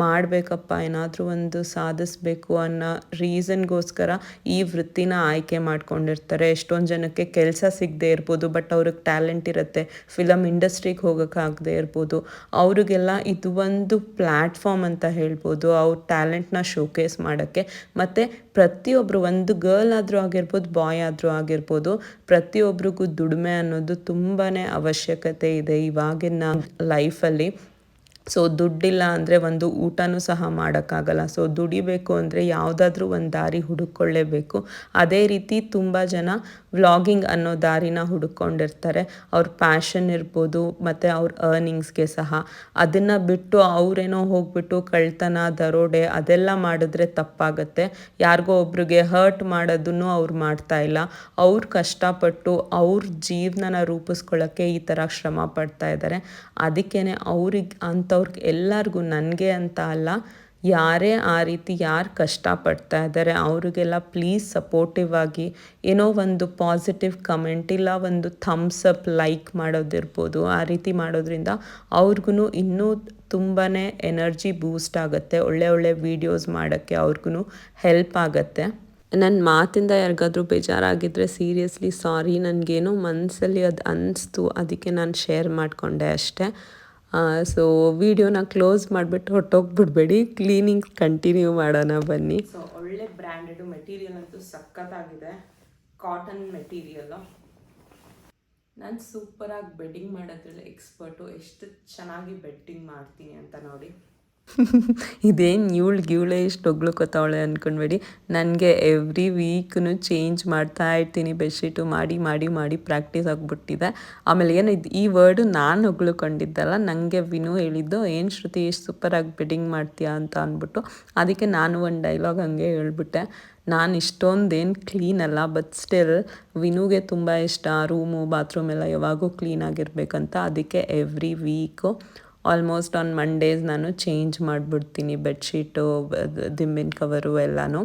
ಮಾಡಬೇಕಪ್ಪ, ಏನಾದರೂ ಒಂದು ಸಾಧಿಸ್ಬೇಕು ಅನ್ನೋ ರೀಸನ್ಗೋಸ್ಕರ ಈ ವೃತ್ತಿನ ಆಯ್ಕೆ ಮಾಡ್ಕೊಂಡಿರ್ತಾರೆ. ಎಷ್ಟೊಂದು ಜನಕ್ಕೆ ಕೆಲಸ ಸಿಗದೆ ಇರ್ಬೋದು, ಬಟ್ ಅವ್ರಿಗೆ ಟ್ಯಾಲೆಂಟ್ ಇರುತ್ತೆ, ಫಿಲಮ್ ಇಂಡಸ್ಟ್ರಿಗೆ ಹೋಗೋಕ್ಕಾಗದೇ ಇರ್ಬೋದು. ಅವ್ರಿಗೆಲ್ಲ ಇದು ಒಂದು ಪ್ಲ್ಯಾಟ್ಫಾರ್ಮ್ ಅಂತ ಹೇಳ್ಬೋದು, ಅವ್ರ ಟ್ಯಾಲೆಂಟ್ನ ಶೋಕೇಸ್ ಮಾಡೋಕ್ಕೆ. ಮತ್ತು ಪ್ರತಿಯೊಬ್ಬರು, ಒಂದು ಗರ್ಲ್ ಆದರೂ ಆಗಿರ್ಬೋದು, ಬಾಯ್ ಆದರೂ ಆಗಿರ್ಬೋದು, ಪ್ರತಿಯೊಬ್ಬರಿಗೂ ದುಡಿಮೆ ಅನ್ನೋದು ತುಂಬಾ ಅವಶ್ಯಕತೆ ಇದೆ ಇವಾಗಿನ ಲೈಫಲ್ಲಿ. ಸೊ ದುಡ್ಡಿಲ್ಲ ಅಂದರೆ ಒಂದು ಊಟನೂ ಸಹ ಮಾಡೋಕ್ಕಾಗಲ್ಲ. ಸೊ ದುಡಿಬೇಕು ಅಂದರೆ ಯಾವುದಾದ್ರೂ ಒಂದು ದಾರಿ ಹುಡುಕೊಳ್ಳೇಬೇಕು. ಅದೇ ರೀತಿ ತುಂಬ ಜನ ವ್ಲಾಗಿಂಗ್ ಅನ್ನೋ ದಾರಿನ ಹುಡುಕೊಂಡಿರ್ತಾರೆ. ಅವ್ರ ಪ್ಯಾಷನ್ ಇರ್ಬೋದು ಮತ್ತು ಅವ್ರ ಅರ್ನಿಂಗ್ಸ್ಗೆ ಸಹ. ಅದನ್ನು ಬಿಟ್ಟು ಅವರೇನೋ ಹೋಗ್ಬಿಟ್ಟು ಕಳ್ತನ, ದರೋಡೆ ಅದೆಲ್ಲ ಮಾಡಿದ್ರೆ ತಪ್ಪಾಗತ್ತೆ. ಯಾರಿಗೋ ಒಬ್ರಿಗೆ ಹರ್ಟ್ ಮಾಡೋದನ್ನು ಅವ್ರು ಮಾಡ್ತಾಯಿಲ್ಲ. ಅವ್ರು ಕಷ್ಟಪಟ್ಟು ಅವ್ರ ಜೀವನನ ರೂಪಿಸ್ಕೊಳ್ಳೋಕ್ಕೆ ಈ ಥರ ಶ್ರಮ ಪಡ್ತಾ ಇದ್ದಾರೆ. ಅದಕ್ಕೇ ಅಂಥವ್ರಿಗೆ ಎಲ್ಲರಿಗೂ, ನನಗೆ ಅಂತ ಅಲ್ಲ, ಯಾರೇ ಆ ರೀತಿ ಯಾರು ಕಷ್ಟಪಡ್ತಾ ಇದ್ದಾರೆ ಅವ್ರಿಗೆಲ್ಲ ಪ್ಲೀಸ್ ಸಪೋರ್ಟಿವ್ ಆಗಿ ಏನೋ ಒಂದು ಪಾಸಿಟಿವ್ ಕಮೆಂಟ್, ಇಲ್ಲ ಒಂದು ಥಮ್ಸ್ ಅಪ್, ಲೈಕ್ ಮಾಡೋದಿರ್ಬೋದು. ಆ ರೀತಿ ಮಾಡೋದ್ರಿಂದ ಅವ್ರಿಗೂ ಇನ್ನೂ ತುಂಬಾ ಎನರ್ಜಿ ಬೂಸ್ಟ್ ಆಗುತ್ತೆ. ಒಳ್ಳೆ ವೀಡಿಯೋಸ್ ಮಾಡೋಕ್ಕೆ ಅವ್ರಿಗೂ ಹೆಲ್ಪ್ ಆಗುತ್ತೆ. ನನ್ನ ಮಾತಿಂದ ಯಾರಿಗಾದ್ರೂ ಬೇಜಾರಾಗಿದ್ದರೆ ಸೀರಿಯಸ್ಲಿ ಸಾರಿ. ನನಗೇನೋ ಮನಸ್ಸಲ್ಲಿ ಅದು ಅನ್ನಿಸ್ತು, ಅದಕ್ಕೆ ನಾನು ಶೇರ್ ಮಾಡಿಕೊಂಡೆ ಅಷ್ಟೇ. ಸೊ ವಿಡಿಯೋನ ಕ್ಲೋಸ್ ಮಾಡಿಬಿಟ್ಟು ಹೊಟ್ಟೋಗ್ಬಿಡ್ಬೇಡಿ, ಕ್ಲೀನಿಂಗ್ ಕಂಟಿನ್ಯೂ ಮಾಡೋಣ ಬನ್ನಿ. ಸೊ ಒಳ್ಳೆ ಬ್ರ್ಯಾಂಡೆಡ್ ಮೆಟೀರಿಯಲ್ ಅಂತೂ ಸಖತ್ತಾಗಿದೆ, ಕಾಟನ್ ಮೆಟೀರಿಯಲ್ಲು. ನಾನು ಸೂಪರಾಗಿ ಬೆಡ್ಡಿಂಗ್ ಮಾಡೋದ್ರಲ್ಲಿ ಎಕ್ಸ್ಪರ್ಟು. ಎಷ್ಟು ಚೆನ್ನಾಗಿ ಬೆಡ್ಡಿಂಗ್ ಮಾಡ್ತೀನಿ ಅಂತ ನೋಡಿ. ಇದೇನು ಇವಳೆ ಇಷ್ಟು ಹೊಗ್ಳುಕೊತಾವಳೆ ಅಂದ್ಕೊಂಡ್ಬೇಡಿ. ನನಗೆ ಎವ್ರಿ ವೀಕ್ನು ಚೇಂಜ್ ಮಾಡ್ತಾ ಇರ್ತೀನಿ ಬೆಡ್ಶೀಟು. ಮಾಡಿ ಪ್ರಾಕ್ಟೀಸ್ ಆಗಿಬಿಟ್ಟಿದೆ. ಆಮೇಲೆ ಏನು ಈ ವರ್ಡು ನಾನು ಹೊಗ್ಳುಕೊಂಡಿದ್ದಲ್ಲ, ನನಗೆ ವಿನು ಹೇಳಿದ್ದು, ಏನು ಶ್ರುತಿ ಎಷ್ಟು ಸೂಪರಾಗಿ ಬೆಡ್ಡಿಂಗ್ ಮಾಡ್ತೀಯಾ ಅಂತ ಅಂದ್ಬಿಟ್ಟು. ಅದಕ್ಕೆ ನಾನು ಒಂದು ಡೈಲಾಗ್ ಹಂಗೆ ಹೇಳ್ಬಿಟ್ಟೆ. ನಾನು ಇಷ್ಟೊಂದೇನು ಕ್ಲೀನ್ ಅಲ್ಲ, ಬಟ್ ಸ್ಟಿಲ್ ವಿನುಗೆ ತುಂಬ ಇಷ್ಟ ರೂಮು ಬಾತ್ರೂಮ್ ಎಲ್ಲ ಯಾವಾಗೂ ಕ್ಲೀನಾಗಿರ್ಬೇಕಂತ. ಅದಕ್ಕೆ every week almost on Mondays ನಾನು ಚೇಂಜ್ ಮಾಡಿಬಿಡ್ತೀನಿ ಬೆಡ್ಶೀಟು, ದಿಂಬಿನ ಕವರು ಎಲ್ಲನೂ.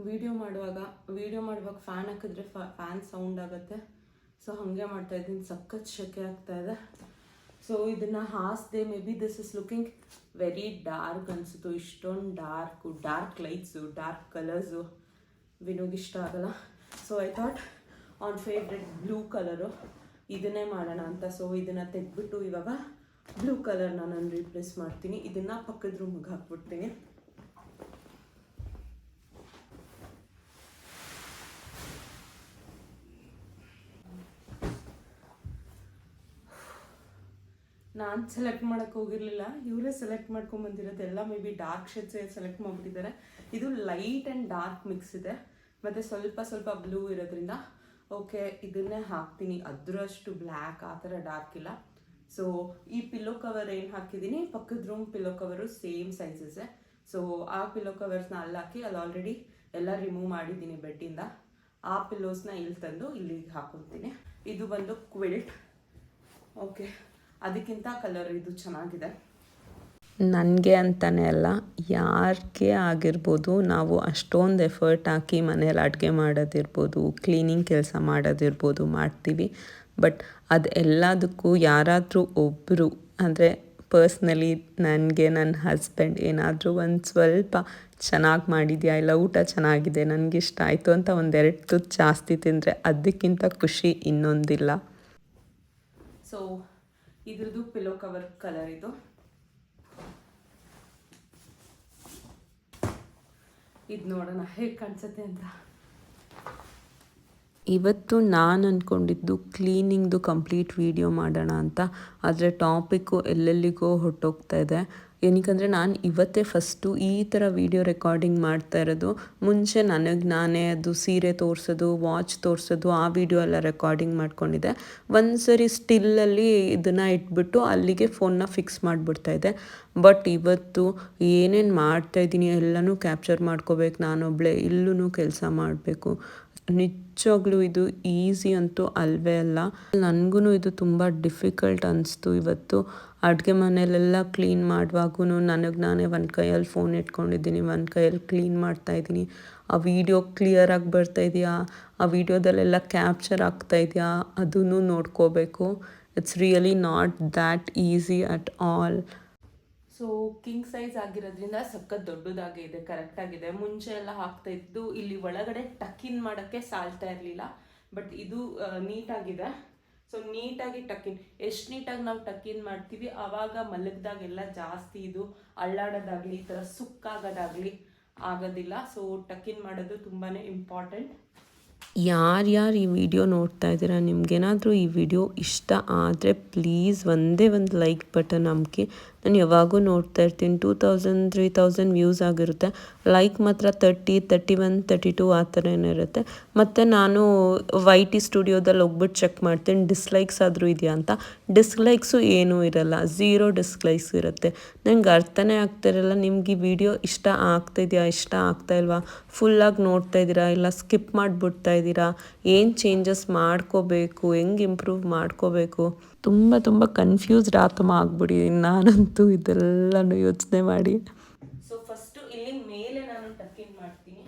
ವಿಡಿಯೋ ಮಾಡುವಾಗ ಫ್ಯಾನ್ ಹಾಕಿದ್ರೆ ಫ್ಯಾನ್ ಸೌಂಡ್ ಆಗುತ್ತೆ. ಸೊ ಹಾಗೆ ಮಾಡ್ತಾಯಿದ್ದೀನಿ. ಸಖತ್ ಶೆಕೆ ಆಗ್ತಾಯಿದೆ. ಸೊ ಇದನ್ನು ಹಾಸ್ದೆ. Maybe this is looking very dark ಅನಿಸುತ್ತು. ಇಷ್ಟೊಂದು ಡಾರ್ಕ್ ಲೈಟ್ಸು, ಡಾರ್ಕ್ ಕಲರ್ಸು ವಿನುಗಿಷ್ಟ ಆಗಲ್ಲ. So I thought on favourite blue colour ಇದನ್ನೇ ಮಾಡೋಣ ಅಂತ. ಸೊ ಇದನ್ನು ತೆಗೆದ್ಬಿಟ್ಟು ಇವಾಗ ಬ್ಲೂ ಕಲರ್ನ ನಾನು ರೀಪ್ಲೇಸ್ ಮಾಡ್ತೀನಿ. ಇದನ್ನು ಪಕ್ಕದ ರೂಮಿಗೆ ಹಾಕ್ಬಿಡ್ತೀನಿ. ನಾನು ಸೆಲೆಕ್ಟ್ ಮಾಡೋಕ್ಕೆ ಹೋಗಿರಲಿಲ್ಲ, ಇವರೇ ಸೆಲೆಕ್ಟ್ ಮಾಡ್ಕೊಂಬಂದಿರೋದು. ಎಲ್ಲ ಮೇ ಬಿ ಡಾರ್ಕ್ ಶೇಡ್ಸೇ ಸೆಲೆಕ್ಟ್ ಮಾಡಿಬಿಟ್ಟಿದ್ದಾರೆ. ಇದು ಲೈಟ್ ಆ್ಯಂಡ್ ಡಾರ್ಕ್ ಮಿಕ್ಸ್ ಇದೆ, ಮತ್ತು ಸ್ವಲ್ಪ ಬ್ಲೂ ಇರೋದ್ರಿಂದ ಓಕೆ ಇದನ್ನೇ ಹಾಕ್ತೀನಿ. ಅದರಷ್ಟು ಬ್ಲ್ಯಾಕ್ ಆ ಥರ ಡಾರ್ಕ್ ಇಲ್ಲ. ಸೊ ಈ ಪಿಲ್ಲೋ ಕವರ್ ಏನು ಹಾಕಿದ್ದೀನಿ, ಪಕ್ಕದ ರೂಮ್ ಪಿಲ್ಲೋ ಕವರು ಸೇಮ್ ಸೈಜಸ್ಸೇ. ಸೊ ಆ ಪಿಲ್ಲೋ ಕವರ್ಸ್ನ ಅಲ್ಲಿ ಹಾಕಿ, ಅಲ್ಲಿ ಆಲ್ರೆಡಿ ಎಲ್ಲ ರಿಮೂವ್ ಮಾಡಿದ್ದೀನಿ ಬೆಡ್ಡಿಂದ. ಆ ಪಿಲ್ಲೋಸ್ನ ಇಲ್ಲಿ ತಂದು ಇಲ್ಲಿಗೆ ಹಾಕೊತೀನಿ. ಇದು ಬಂದು ಕ್ವಿಲ್ಟ್. ಓಕೆ, ಅದಕ್ಕಿಂತ ಕಲರ್ ಇದು ಚೆನ್ನಾಗಿದೆ. ನನಗೆ ಅಂತಲೇ ಅಲ್ಲ, ಯಾರಿಗೆ ಆಗಿರ್ಬೋದು, ನಾವು ಅಷ್ಟೊಂದು ಎಫರ್ಟ್ ಹಾಕಿ ಮನೇಲಿ ಅಡುಗೆ ಮಾಡೋದಿರ್ಬೋದು, ಕ್ಲೀನಿಂಗ್ ಕೆಲಸ ಮಾಡೋದಿರ್ಬೋದು ಮಾಡ್ತೀವಿ. ಬಟ್ ಅದು ಎಲ್ಲದಕ್ಕೂ ಯಾರಾದರೂ ಒಬ್ಬರು, ಅಂದರೆ ಪರ್ಸ್ನಲಿ ನನಗೆ ನನ್ನ ಹಸ್ಬೆಂಡ್ ಏನಾದರೂ ಒಂದು ಸ್ವಲ್ಪ ಚೆನ್ನಾಗಿ ಮಾಡಿದ್ಯಾ, ಇಲ್ಲ ಊಟ ಚೆನ್ನಾಗಿದೆ, ನನಗಿಷ್ಟ ಆಯಿತು ಅಂತ ಒಂದೆರಡು ತುತ್ತು ಜಾಸ್ತಿ ತಿಂದರೆ ಅದಕ್ಕಿಂತ ಖುಷಿ ಇನ್ನೊಂದಿಲ್ಲ. ಸೊ ಇದ್ರದ್ದು ಪಿಲ್ಲೋ ಕವರ್ ಕಲರ್ ಇದು ನೋಡೋಣ ಹೇಗೆ ಕಾಣಿಸುತ್ತೆ ಅಂತ. ಇವತ್ತು ನಾನು ಅಂದ್ಕೊಂಡಿದ್ದು ಕ್ಲೀನಿಂಗ್ದು ಕಂಪ್ಲೀಟ್ ವಿಡಿಯೋ ಮಾಡೋಣ ಅಂತ, ಆದರೆ ಟಾಪಿಕ್ಕು ಎಲ್ಲೆಲ್ಲಿಗೋ ಹೊರಟೋಗ್ತಾ ಇದೆ. ಏನಕ್ಕಂದರೆ ನಾನು ಇವತ್ತೇ ಫಸ್ಟು ಈ ಥರ ವೀಡಿಯೋ ರೆಕಾರ್ಡಿಂಗ್ ಮಾಡ್ತಾ ಇರೋದು. ಮುಂಚೆ ನನಗೆ ನಾನೇ ಅದು ಸೀರೆ ತೋರಿಸೋದು, ವಾಚ್ ತೋರಿಸೋದು, ಆ ವಿಡಿಯೋ ಎಲ್ಲ ರೆಕಾರ್ಡಿಂಗ್ ಮಾಡ್ಕೊಂಡಿದ್ದೆ. ಒಂದು ಸರಿ ಸ್ಟಿಲ್ಲಲ್ಲಿ ಇದನ್ನು ಇಟ್ಬಿಟ್ಟು ಅಲ್ಲಿಗೆ ಫೋನ್ನ ಫಿಕ್ಸ್ ಮಾಡಿಬಿಡ್ತಾಯಿದ್ದೆ. ಬಟ್ ಇವತ್ತು ಏನೇನು ಮಾಡ್ತಾಯಿದ್ದೀನಿ ಎಲ್ಲನೂ ಕ್ಯಾಪ್ಚರ್ ಮಾಡ್ಕೋಬೇಕು ನಾನೊಬ್ಬಳೇ, ಇಲ್ಲೂ ಕೆಲಸ ಮಾಡಬೇಕು. ನಿಜವಾಗ್ಲೂ ಇದು ಈಸಿ ಅಂತೂ ಅಲ್ವೇ ಅಲ್ಲ. ನನಗೂ ಇದು ತುಂಬ ಡಿಫಿಕಲ್ಟ್ ಅನಿಸ್ತು. ಇವತ್ತು ಅಡುಗೆ ಮನೆಯಲ್ಲೆಲ್ಲ ಕ್ಲೀನ್ ಮಾಡುವಾಗೂ ನನಗೆ ನಾನೇ ಒಂದು ಕೈಯಲ್ಲಿ ಫೋನ್ ಇಟ್ಕೊಂಡಿದ್ದೀನಿ, ಒಂದು ಕೈಯಲ್ಲಿ ಕ್ಲೀನ್ ಮಾಡ್ತಾಯಿದ್ದೀನಿ. ಆ ವಿಡಿಯೋ ಕ್ಲಿಯರಾಗಿ ಬರ್ತಾಯಿದೆಯಾ, ಆ ವಿಡಿಯೋದಲ್ಲೆಲ್ಲ ಕ್ಯಾಪ್ಚರ್ ಆಗ್ತಾಯಿದೆಯಾ ಅದನ್ನು ನೋಡ್ಕೋಬೇಕು. It's really not that easy at all. So king size ಆಗಿರೋದ್ರಿಂದ ಸಖತ್ ದೊಡ್ಡದಾಗೇ ಇದೆ, ಕರೆಕ್ಟಾಗಿದೆ. ಮುಂಚೆ ಎಲ್ಲ ಹಾಕ್ತಾ ಇದ್ದು ಇಲ್ಲಿ ಒಳಗಡೆ ಟಕಿನ್ ಮಾಡೋಕ್ಕೆ ಸಾಲ್ತಾ ಇರಲಿಲ್ಲ. ಬಟ್ ಇದು ನೀಟಾಗಿದೆ. ಸೊ ನೀಟಾಗಿ ಟಕಿನ್, ಎಷ್ಟು ನೀಟಾಗಿ ನಾವು ಟಕಿನ್ ಮಾಡ್ತೀವಿ ಆವಾಗ ಮಲಗಿದಾಗೆಲ್ಲ ಜಾಸ್ತಿ ಇದು ಅಳ್ಳಾಡೋದಾಗಲಿ ಈ ಥರ ಸುಕ್ಕಾಗೋದಾಗಲಿ ಆಗೋದಿಲ್ಲ. ಸೊ ಟಕಿನ್ ಮಾಡೋದು ತುಂಬಾ ಇಂಪಾರ್ಟೆಂಟ್. ಯಾರ್ಯಾರು ಈ ವಿಡಿಯೋ ನೋಡ್ತಾ ಇದ್ದೀರಾ, ನಿಮ್ಗೇನಾದರೂ ಈ ವಿಡಿಯೋ ಇಷ್ಟ ಆದರೆ ಪ್ಲೀಸ್ ಒಂದೇ ಒಂದು ಲೈಕ್ ಬಟನ್ ಹಾಕಿ. ನಾನು ಯಾವಾಗೂ ನೋಡ್ತಾ ಇರ್ತೀನಿ 2000-3000 ವ್ಯೂಸ್ ಆಗಿರುತ್ತೆ. ಲೈಕ್ ಮಾತ್ರ 30, 31, 32 ಆ ಥರ ಏನಿರುತ್ತೆ. ಮತ್ತು ನಾನು YT ಸ್ಟುಡಿಯೋದಲ್ಲಿ ಹೋಗ್ಬಿಟ್ಟು ಚೆಕ್ ಮಾಡ್ತೀನಿ ಡಿಸ್ಲೈಕ್ಸ್ ಆದರೂ ಇದೆಯಾ ಅಂತ. ಡಿಸ್ಲೈಕ್ಸು ಏನೂ ಇರಲ್ಲ, 0 ಡಿಸ್ಲೈಕ್ಸ್ ಇರುತ್ತೆ. ನಂಗೆ ಅರ್ಥನೇ ಆಗ್ತಿರಲ್ಲ, ನಿಮ್ಗೆ ಈ ವಿಡಿಯೋ ಇಷ್ಟ ಆಗ್ತಾಯಿದೆಯಾ, ಇಷ್ಟ ಆಗ್ತಾಯಿಲ್ವಾ, ಫುಲ್ಲಾಗಿ ನೋಡ್ತಾ ಇದ್ದೀರಾ ಇಲ್ಲ ಸ್ಕಿಪ್ ಮಾಡಿಬಿಡ್ತಾ ಇದ್ದೀರಾ, ಏನು ಚೇಂಜಸ್ ಮಾಡ್ಕೋಬೇಕು, ಹೆಂಗೆ ಇಂಪ್ರೂವ್ ಮಾಡ್ಕೋಬೇಕು, ತುಂಬ ಕನ್ಫ್ಯೂಸ್ಡ್ ಆತಮ ಆಗ್ಬಿಟ್ಟಿದ್ದೀನಿ ನಾನಂತೂ ಇದೆಲ್ಲನೂ ಯೋಚನೆ ಮಾಡಿ. ಸೊ ಫಸ್ಟು ಇಲ್ಲಿ ಮೇಲೆ ನಾನು ಟಕಿನ್ ಮಾಡ್ತೀನಿ.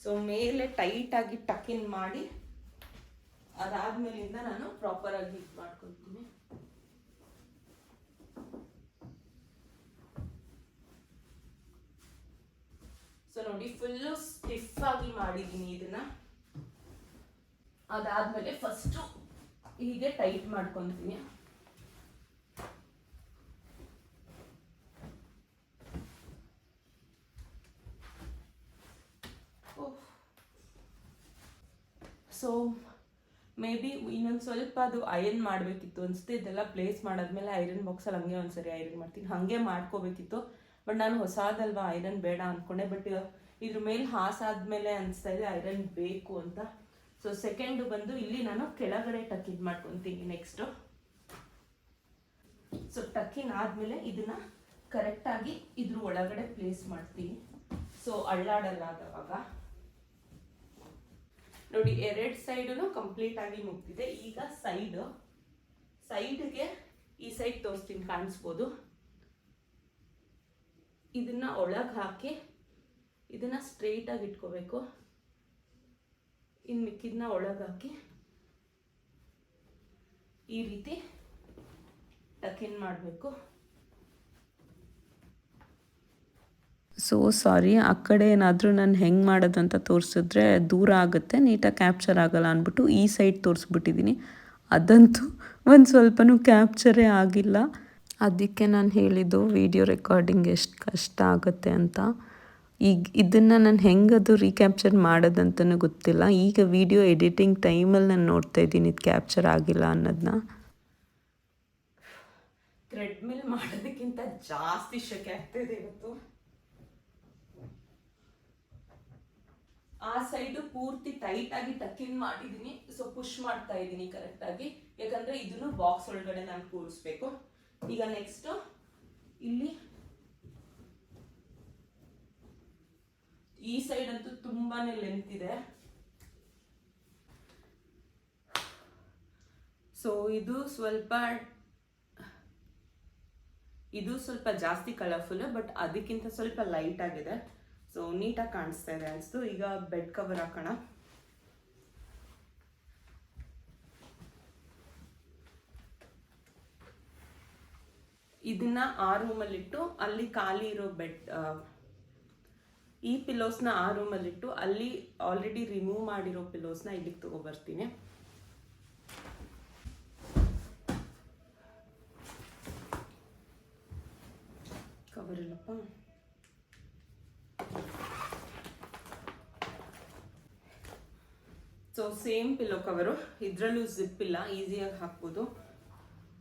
ಸೊ ಮೇಲೆ ಟೈಟಾಗಿ ಟಕಿನ್ ಮಾಡಿ ಅದಾದ್ಮೇಲಿಂದ ನಾನು ಪ್ರಾಪರಾಗಿ ಇದು ಮಾಡ್ಕೊತೀನಿ. ಸೊ ನೋಡಿ ಫುಲ್ಲು ಸ್ಟಿಫ್ ಆಗಿ ಮಾಡಿದ್ದೀನಿ ಇದನ್ನ. ಅದಾದ್ಮೇಲೆ ಫಸ್ಟು ಹೀಗೆ ಟೈಟ್ ಮಾಡ್ಕೊತೀನಿ. ಸೊ ಮೇ ಬಿ ಇನ್ನೊಂದು ಸ್ವಲ್ಪ ಅದು ಐರನ್ ಮಾಡಬೇಕಿತ್ತು ಅನಿಸುತ್ತೆ. ಇದೆಲ್ಲ ಪ್ಲೇಸ್ ಮಾಡಾದ್ಮೇಲೆ ಐರನ್ ಬಾಕ್ಸಲ್ಲಿ ಹಂಗೆ ಒಂದ್ಸರಿ ಐರನ್ ಮಾಡ್ತೀನಿ, ಹಾಗೆ ಮಾಡ್ಕೋಬೇಕಿತ್ತು. ಬಟ್ ನಾನು ಹೊಸದಲ್ವಾ ಐರನ್ ಬೇಡ ಅಂದ್ಕೊಂಡೆ. ಬಟ್ ಇದ್ರ ಮೇಲೆ ಹಾಸಾದ್ಮೇಲೆ ಅನಿಸ್ತಾ ಇದೆ ಐರನ್ ಬೇಕು ಅಂತ. ಸೊ ಸೆಕೆಂಡು ಬಂದು ಇಲ್ಲಿ ನಾನು ಕೆಳಗಡೆ ಟಕಿನ್ ಮಾಡ್ಕೊತೀನಿ ನೆಕ್ಸ್ಟು. ಸೊ ಟಕಿನ್ ಆದಮೇಲೆ ಇದನ್ನ ಕರೆಕ್ಟಾಗಿ ಇದ್ರ ಒಳಗಡೆ ಪ್ಲೇಸ್ ಮಾಡ್ತೀನಿ. ಸೊ ಅಳ್ಳಾಡಲ್ಲ ಆವಾಗ. ನೋಡಿ 2 ಸೈಡೂ ಕಂಪ್ಲೀಟ್ ಆಗಿ ಮುಗ್ದಿದೆ. ಈಗ ಸೈಡ್ಗೆ ಈ ಸೈಡ್ ತೋರಿಸ್ತೀನಿ, ಕಾಣಿಸ್ಬೋದು. ಇದನ್ನ ಒಳಗೆ ಹಾಕಿ ಇದನ್ನ ಸ್ಟ್ರೈಟಾಗಿ ಇಟ್ಕೋಬೇಕು. ಇನ್ನು ಮಿಕ್ಕಿದನ್ನ ಒಳಗೆ ಹಾಕಿ ಈ ರೀತಿ ಟಕಿನ್ ಮಾಡಬೇಕು. ಸೊ ಸಾರಿ, ಆ ಕಡೆ ಏನಾದರೂ ನಾನು ಹೆಂಗೆ ಮಾಡೋದಂತ ತೋರಿಸಿದ್ರೆ ದೂರ ಆಗುತ್ತೆ, ನೀಟಾಗಿ ಕ್ಯಾಪ್ಚರ್ ಆಗಲ್ಲ ಅಂದ್ಬಿಟ್ಟು ಈ ಸೈಡ್ ತೋರಿಸ್ಬಿಟ್ಟಿದ್ದೀನಿ. ಅದಂತೂ ಒಂದು ಸ್ವಲ್ಪನೂ ಕ್ಯಾಪ್ಚರೇ ಆಗಿಲ್ಲ. ಅದಕ್ಕೆ ನಾನು ಹೇಳಿದ್ದು ವಿಡಿಯೋ ರೆಕಾರ್ಡಿಂಗ್ ಎಷ್ಟು ಕಷ್ಟ ಆಗುತ್ತೆ ಅಂತ. ಈಗ ಇದನ್ನು ನಾನು ಹೆಂಗದು ರೀಕ್ಯಾಪ್ಚರ್ ಮಾಡೋದಂತನೂ ಗೊತ್ತಿಲ್ಲ. ಈಗ ವಿಡಿಯೋ ಎಡಿಟಿಂಗ್ ಟೈಮಲ್ಲಿ ನಾನು ನೋಡ್ತಾ ಇದ್ದೀನಿ ಇದು ಕ್ಯಾಪ್ಚರ್ ಆಗಿಲ್ಲ ಅನ್ನೋದನ್ನ. ಥ್ರೆಡ್ಮಿಲ್ ಮಾಡೋದಕ್ಕಿಂತ ಜಾಸ್ತಿ ಶೆಕೆ ಆಗ್ತಾಯಿದೆ ಇವತ್ತು. ಆ ಸೈಡು ಪೂರ್ತಿ ಟೈಟ್ ಆಗಿ ಟಕಿನ್ ಮಾಡಿದ್ದೀನಿ. ಸೊ ಪುಷ್ ಮಾಡ್ತಾ ಇದ್ದೀನಿ ಕರೆಕ್ಟಾಗಿ, ಯಾಕಂದ್ರೆ ಇದನ್ನು ಬಾಕ್ಸ್ ಒಳಗಡೆ ನಾನು ಕೂರಿಸ್ಬೇಕು. ಈಗ ನೆಕ್ಸ್ಟ್ ಇಲ್ಲಿ ಈ ಸೈಡ್ ಅಂತೂ ತುಂಬಾನೇ ಲೆಂತ್ ಇದೆ. ಸೊ ಇದು ಸ್ವಲ್ಪ ಜಾಸ್ತಿ ಕಲರ್ಫುಲ್, ಬಟ್ ಅದಕ್ಕಿಂತ ಸ್ವಲ್ಪ ಲೈಟ್ ಆಗಿದೆ. ಸೊ ನೀಟಾಗಿ ಕಾಣಿಸ್ತಾ ಇದೆ ಅನಿಸ್ತು. ಈಗ ಬೆಡ್ ಕವರ್ ಹಾಕೋಣ. ಇದನ್ನ ಆ ರೂಮಲ್ಲಿಟ್ಟು ಅಲ್ಲಿ ಖಾಲಿ ಇರೋ ಬೆಡ್, ಈ ಪಿಲೋಸ್ನ ಆ ರೂಮಲ್ಲಿಟ್ಟು ಅಲ್ಲಿ ಆಲ್ರೆಡಿ ರಿಮೂವ್ ಮಾಡಿರೋ ಪಿಲೋಸ್ನ ಇಲ್ಲಿಗೆ ತಗೊಬರ್ತೀನಿ. ಕವರ್ ಇಲ್ಲಪ್ಪ. ಸೊ ಸೇಮ್ ಪಿಲ್ಲೋ ಕವರು, ಇದರಲ್ಲೂ ಜಿಪ್ ಇಲ್ಲ, ಈಸಿಯಾಗಿ ಹಾಕ್ಬೋದು.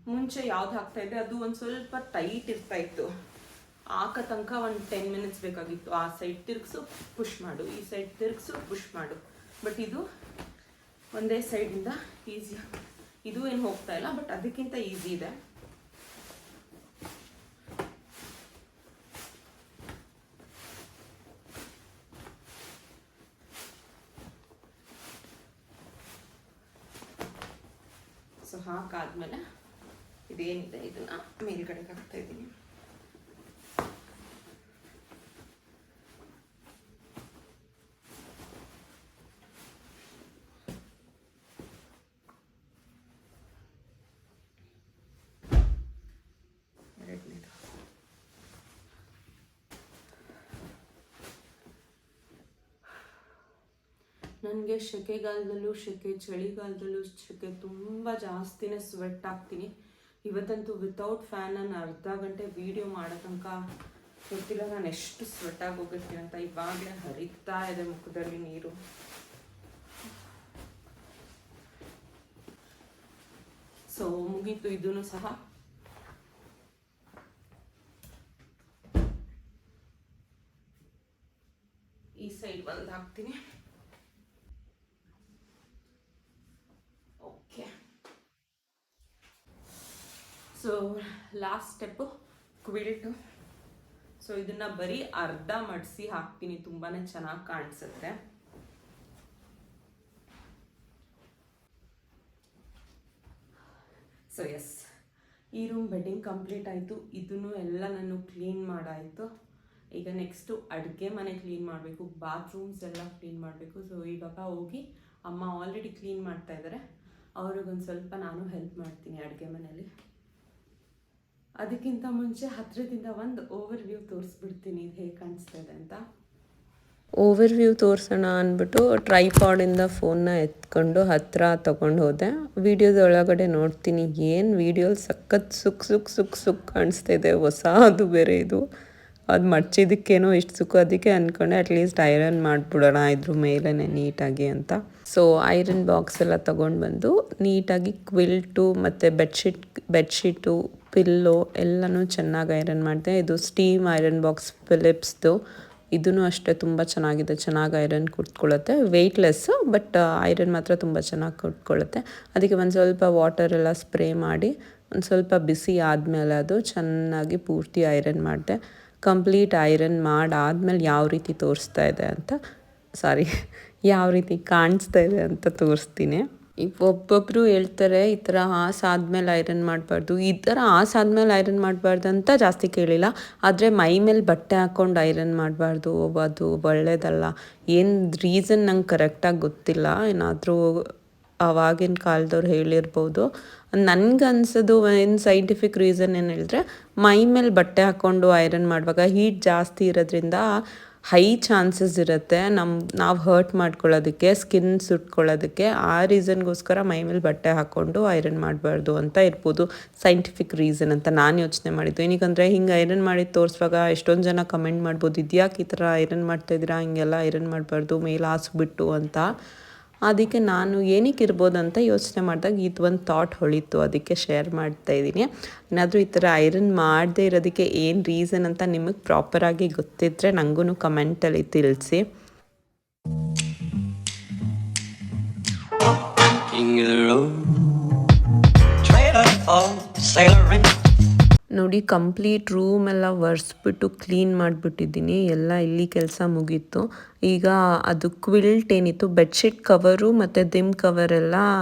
ಮುಂಚೆ ಯಾವ್ದು ಹಾಕ್ತಾಯಿದ್ದೆ ಅದು ಒಂದು ಸ್ವಲ್ಪ ಟೈಟ್ ಇರ್ತಾಯಿತ್ತು, ಹಾಕೋ ತನಕ ಒಂದು 10 ಮಿನಿಟ್ಸ್ ಬೇಕಾಗಿತ್ತು. ಆ ಸೈಡ್ ತಿರುಗಿಸು ಪುಷ್ ಮಾಡು, ಈ ಸೈಡ್ ತಿರುಗಿಸು ಪುಷ್ ಮಾಡು. ಬಟ್ ಇದು ಒಂದೇ ಸೈಡಿಂದ ಈಸಿ. ಇದು ಏನು ಹೋಗ್ತಾ ಇಲ್ಲ, ಬಟ್ ಅದಕ್ಕಿಂತ ಈಸಿ ಇದೆ. ಸೊ ಹಾಕಾದ್ಮೇಲೆ ಇದೇನಿದೆ ಇದನ್ನ ಮೇಲ್ಗಡೆಗೆ ಹಾಕ್ತಾ ಇದ್ದೀನಿ. ನನಗೆ ಸೆಕೆಗಾಲದಲ್ಲೂ ಚಳಿಗಾಲದಲ್ಲೂ ತುಂಬ ಜಾಸ್ತಿನೇ ಸ್ವೆಟ್ ಆಗ್ತೀನಿ. ಇವತ್ತಂತೂ ವಿತೌಟ್ ಫ್ಯಾನ್ ನಾನು ಅರ್ಧ ಗಂಟೆ ವೀಡಿಯೋ ಮಾಡೋ ತನಕ ಗೊತ್ತಿಲ್ಲ ನಾನು ಎಷ್ಟು ಸ್ವೆಟ್ ಆಗೋಗಿರ್ತೀನಿ ಅಂತ. ಇವಾಗಲೇ ಹರಿತಾ ಇದೆ ಮುಖದಲ್ಲಿ ನೀರು. ಸೊ ಮುಗೀತು ಇದೂ ಸಹ. ಈ ಸೈಡ್ ಒಂದು ಹಾಕ್ತೀನಿ. Okay, so last step quilt. So ಇದನ್ನ ಬರೀ ಅರ್ಧ ಮಡಿಸಿ ಹಾಕ್ತೀನಿ, ತುಂಬಾ ಚೆನ್ನಾಗಿ ಕಾಣಿಸುತ್ತೆ. ಸೊ ಎಸ್, ಈ ರೂಮ್ ಬೆಡ್ಡಿಂಗ್ ಕಂಪ್ಲೀಟ್ ಆಯಿತು. ಇದನ್ನು ಎಲ್ಲ ನಾನು ಕ್ಲೀನ್ ಮಾಡಾಯಿತು. ಈಗ ನೆಕ್ಸ್ಟು ಅಡುಗೆ ಮನೆ ಕ್ಲೀನ್ ಮಾಡಬೇಕು, ಬಾತ್ರೂಮ್ಸ್ ಎಲ್ಲ ಕ್ಲೀನ್ ಮಾಡಬೇಕು. ಸೊ ಇವಾಗ ಹೋಗಿ ಅಮ್ಮ ಆಲ್ರೆಡಿ ಕ್ಲೀನ್ ಮಾಡ್ತಾ ಇದ್ದಾರೆ, ಅವ್ರಿಗೊಂದು ಸ್ವಲ್ಪ ನಾನು ಹೆಲ್ಪ್ ಮಾಡ್ತೀನಿ ಅಡುಗೆ ಮನೆಯಲ್ಲಿ. ಅದಕ್ಕಿಂತ ಮುಂಚೆ ಹತ್ತಿರದಿಂದ ಒಂದು ಓವರ್ ವ್ಯೂ ತೋರಿಸ್ಬಿಡ್ತೀನಿ ಇದು ಹೇಗೆ ಕಾಣಿಸ್ತಾ ಇದೆ ಅಂತ. ಓವರ್ ವ್ಯೂ ತೋರಿಸೋಣ ಅಂದ್ಬಿಟ್ಟು ಟ್ರೈಪಾಡಿಂದ ಫೋನ್ನ ಎತ್ಕೊಂಡು ಹತ್ತಿರ ತೊಗೊಂಡು ಹೋದೆ. ವೀಡಿಯೋದೊಳಗಡೆ ನೋಡ್ತೀನಿ ಏನು ವೀಡಿಯೋಲಿ ಸಖತ್ ಸುಕ್ ಕಾಣಿಸ್ತಾ ಇದೆ. ಹೊಸದು ಬೇರೆ ಇದು, ಅದು ಮಡ್ಚಿದ್ದಕ್ಕೇನೋ ಇಷ್ಟು ಸುಖ. ಅದಕ್ಕೆ ಅಂದ್ಕೊಂಡೆ ಅಟ್ಲೀಸ್ಟ್ ಐರನ್ ಮಾಡಿಬಿಡೋಣ ಇದ್ರ ಮೇಲೇ ನೀಟಾಗಿ ಅಂತ. ಸೊ ಐರನ್ ಬಾಕ್ಸ್ ಎಲ್ಲ ತೊಗೊಂಡು ಬಂದು ನೀಟಾಗಿ ಕ್ವಿಲ್ಟು ಮತ್ತು ಬೆಡ್ಶೀಟು ಪಿಲ್ಲೋ ಎಲ್ಲನೂ ಚೆನ್ನಾಗಿ ಐರನ್ ಮಾಡಿದೆ. ಇದು ಸ್ಟೀಮ್ ಐರನ್ ಬಾಕ್ಸ್ ಫಿಲಿಪ್ಸ್ದು. ಇದೂ ಅಷ್ಟೇ ತುಂಬ ಚೆನ್ನಾಗಿದೆ, ಚೆನ್ನಾಗಿ ಐರನ್ ಕುಟ್ಕೊಳ್ಳುತ್ತೆ. ವೆಯ್ಟ್ಲೆಸ್ಸು, ಬಟ್ ಐರನ್ ಮಾತ್ರ ತುಂಬ ಚೆನ್ನಾಗಿ ಕುಟ್ಕೊಳ್ಳುತ್ತೆ. ಅದಕ್ಕೆ ಒಂದು ಸ್ವಲ್ಪ ವಾಟರೆಲ್ಲ ಸ್ಪ್ರೇ ಮಾಡಿ ಒಂದು ಸ್ವಲ್ಪ ಬಿಸಿ ಆದಮೇಲೆ ಅದು ಚೆನ್ನಾಗಿ ಪೂರ್ತಿ ಐರನ್ ಮಾಡಿದೆ. ಕಂಪ್ಲೀಟ್ ಐರನ್ ಮಾಡಾದ್ಮೇಲೆ ಯಾವ ರೀತಿ ತೋರಿಸ್ತಾ ಇದೆ ಅಂತ ಯಾವ ರೀತಿ ಕಾಣಿಸ್ತಾ ಇದೆ ಅಂತ ತೋರಿಸ್ತೀನಿ. ಈಗ ಒಬ್ಬೊಬ್ಬರು ಹೇಳ್ತಾರೆ ಈ ಥರ ಆದ್ಮೇಲೆ ಐರನ್ ಮಾಡಬಾರ್ದು, ಈ ಥರ ಆದ್ಮೇಲೆ ಐರನ್ ಮಾಡಬಾರ್ದು ಅಂತ ಜಾಸ್ತಿ ಕೇಳಿಲ್ಲ. ಆದರೆ ಮೈ ಮೇಲೆ ಬಟ್ಟೆ ಹಾಕ್ಕೊಂಡು ಐರನ್ ಮಾಡಬಾರ್ದು, ಅದು ಒಳ್ಳೆಯದಲ್ಲ. ಏನು ರೀಸನ್ ನಂಗೆ ಕರೆಕ್ಟಾಗಿ ಗೊತ್ತಿಲ್ಲ, ಏನಾದರೂ ಆವಾಗಿನ ಕಾಲದವ್ರು ಹೇಳಿರ್ಬೋದು. ನನಗನ್ಸೋದು ಏನು ಸೈಂಟಿಫಿಕ್ ರೀಸನ್ ಏನು ಹೇಳಿದ್ರೆ, ಮೈ ಮೇಲೆ ಬಟ್ಟೆ ಹಾಕ್ಕೊಂಡು ಐರನ್ ಮಾಡುವಾಗ ಹೀಟ್ ಜಾಸ್ತಿ ಇರೋದ್ರಿಂದ ಹೈ ಚಾನ್ಸಸ್ ಇರುತ್ತೆ ನಾವು ಹರ್ಟ್ ಮಾಡ್ಕೊಳ್ಳೋದಕ್ಕೆ, ಸ್ಕಿನ್ ಸುಟ್ಕೊಳ್ಳೋದಕ್ಕೆ. ಆ ರೀಸನ್ಗೋಸ್ಕರ ಮೈ ಮೇಲೆ ಬಟ್ಟೆ ಹಾಕ್ಕೊಂಡು ಐರನ್ ಮಾಡಬಾರ್ದು ಅಂತ ಇರ್ಬೋದು ಸೈಂಟಿಫಿಕ್ ರೀಸನ್ ಅಂತ ನಾನು ಯೋಚನೆ ಮಾಡಿದ್ದು. ಏನಕ್ಕಂದರೆ ಹಿಂಗೆ ಐರನ್ ಮಾಡಿ ತೋರಿಸುವಾಗ ಎಷ್ಟೊಂದು ಜನ ಕಮೆಂಟ್ ಮಾಡ್ಬೋದು, ಇದ್ಯಾಕೆ ಈ ಥರ ಐರನ್ ಮಾಡ್ತಾಯಿದ್ದೀರಾ, ಹಿಂಗೆಲ್ಲ ಐರನ್ ಮಾಡಬಾರ್ದು ಮೇಲೆ ಹಾಸ್ಬಿಟ್ಟು ಅಂತ. ಅದಕ್ಕೆ ನಾನು ಏನಕ್ಕೆ ಇರ್ಬೋದು ಅಂತ ಯೋಚನೆ ಮಾಡಿದಾಗ ಇದು ಒಂದು ಥಾಟ್ ಹೊಳಿತು, ಅದಕ್ಕೆ ಶೇರ್ ಮಾಡ್ತಾಯಿದ್ದೀನಿ. ಏನಾದರೂ ಈ ಥರ ಐರನ್ ಮಾಡದೇ ಇರೋದಕ್ಕೆ ಏನು ರೀಸನ್ ಅಂತ ನಿಮಗೆ ಪ್ರಾಪರಾಗಿ ಗೊತ್ತಿದ್ದರೆ ನನಗೂ ಕಮೆಂಟಲ್ಲಿ ತಿಳಿಸಿ. ನೋಡಿ ಕಂಪ್ಲೀಟ್ ರೂಮ್ ಎಲ್ಲ ಒರೆಸ್ಬಿಟ್ಟು ಕ್ಲೀನ್ ಮಾಡಿಬಿಟ್ಟಿದ್ದೀನಿ. ಎಲ್ಲ ಇಲ್ಲಿ ಕೆಲಸ ಮುಗೀತು. ಈಗ ಅದು ಕ್ವಿಲ್ಟ್ ಏನಿತ್ತು, ಬೆಡ್ಶೀಟ್ ಕವರು ಮತ್ತು ದಿಮ್ ಕವರೆಲ್ಲ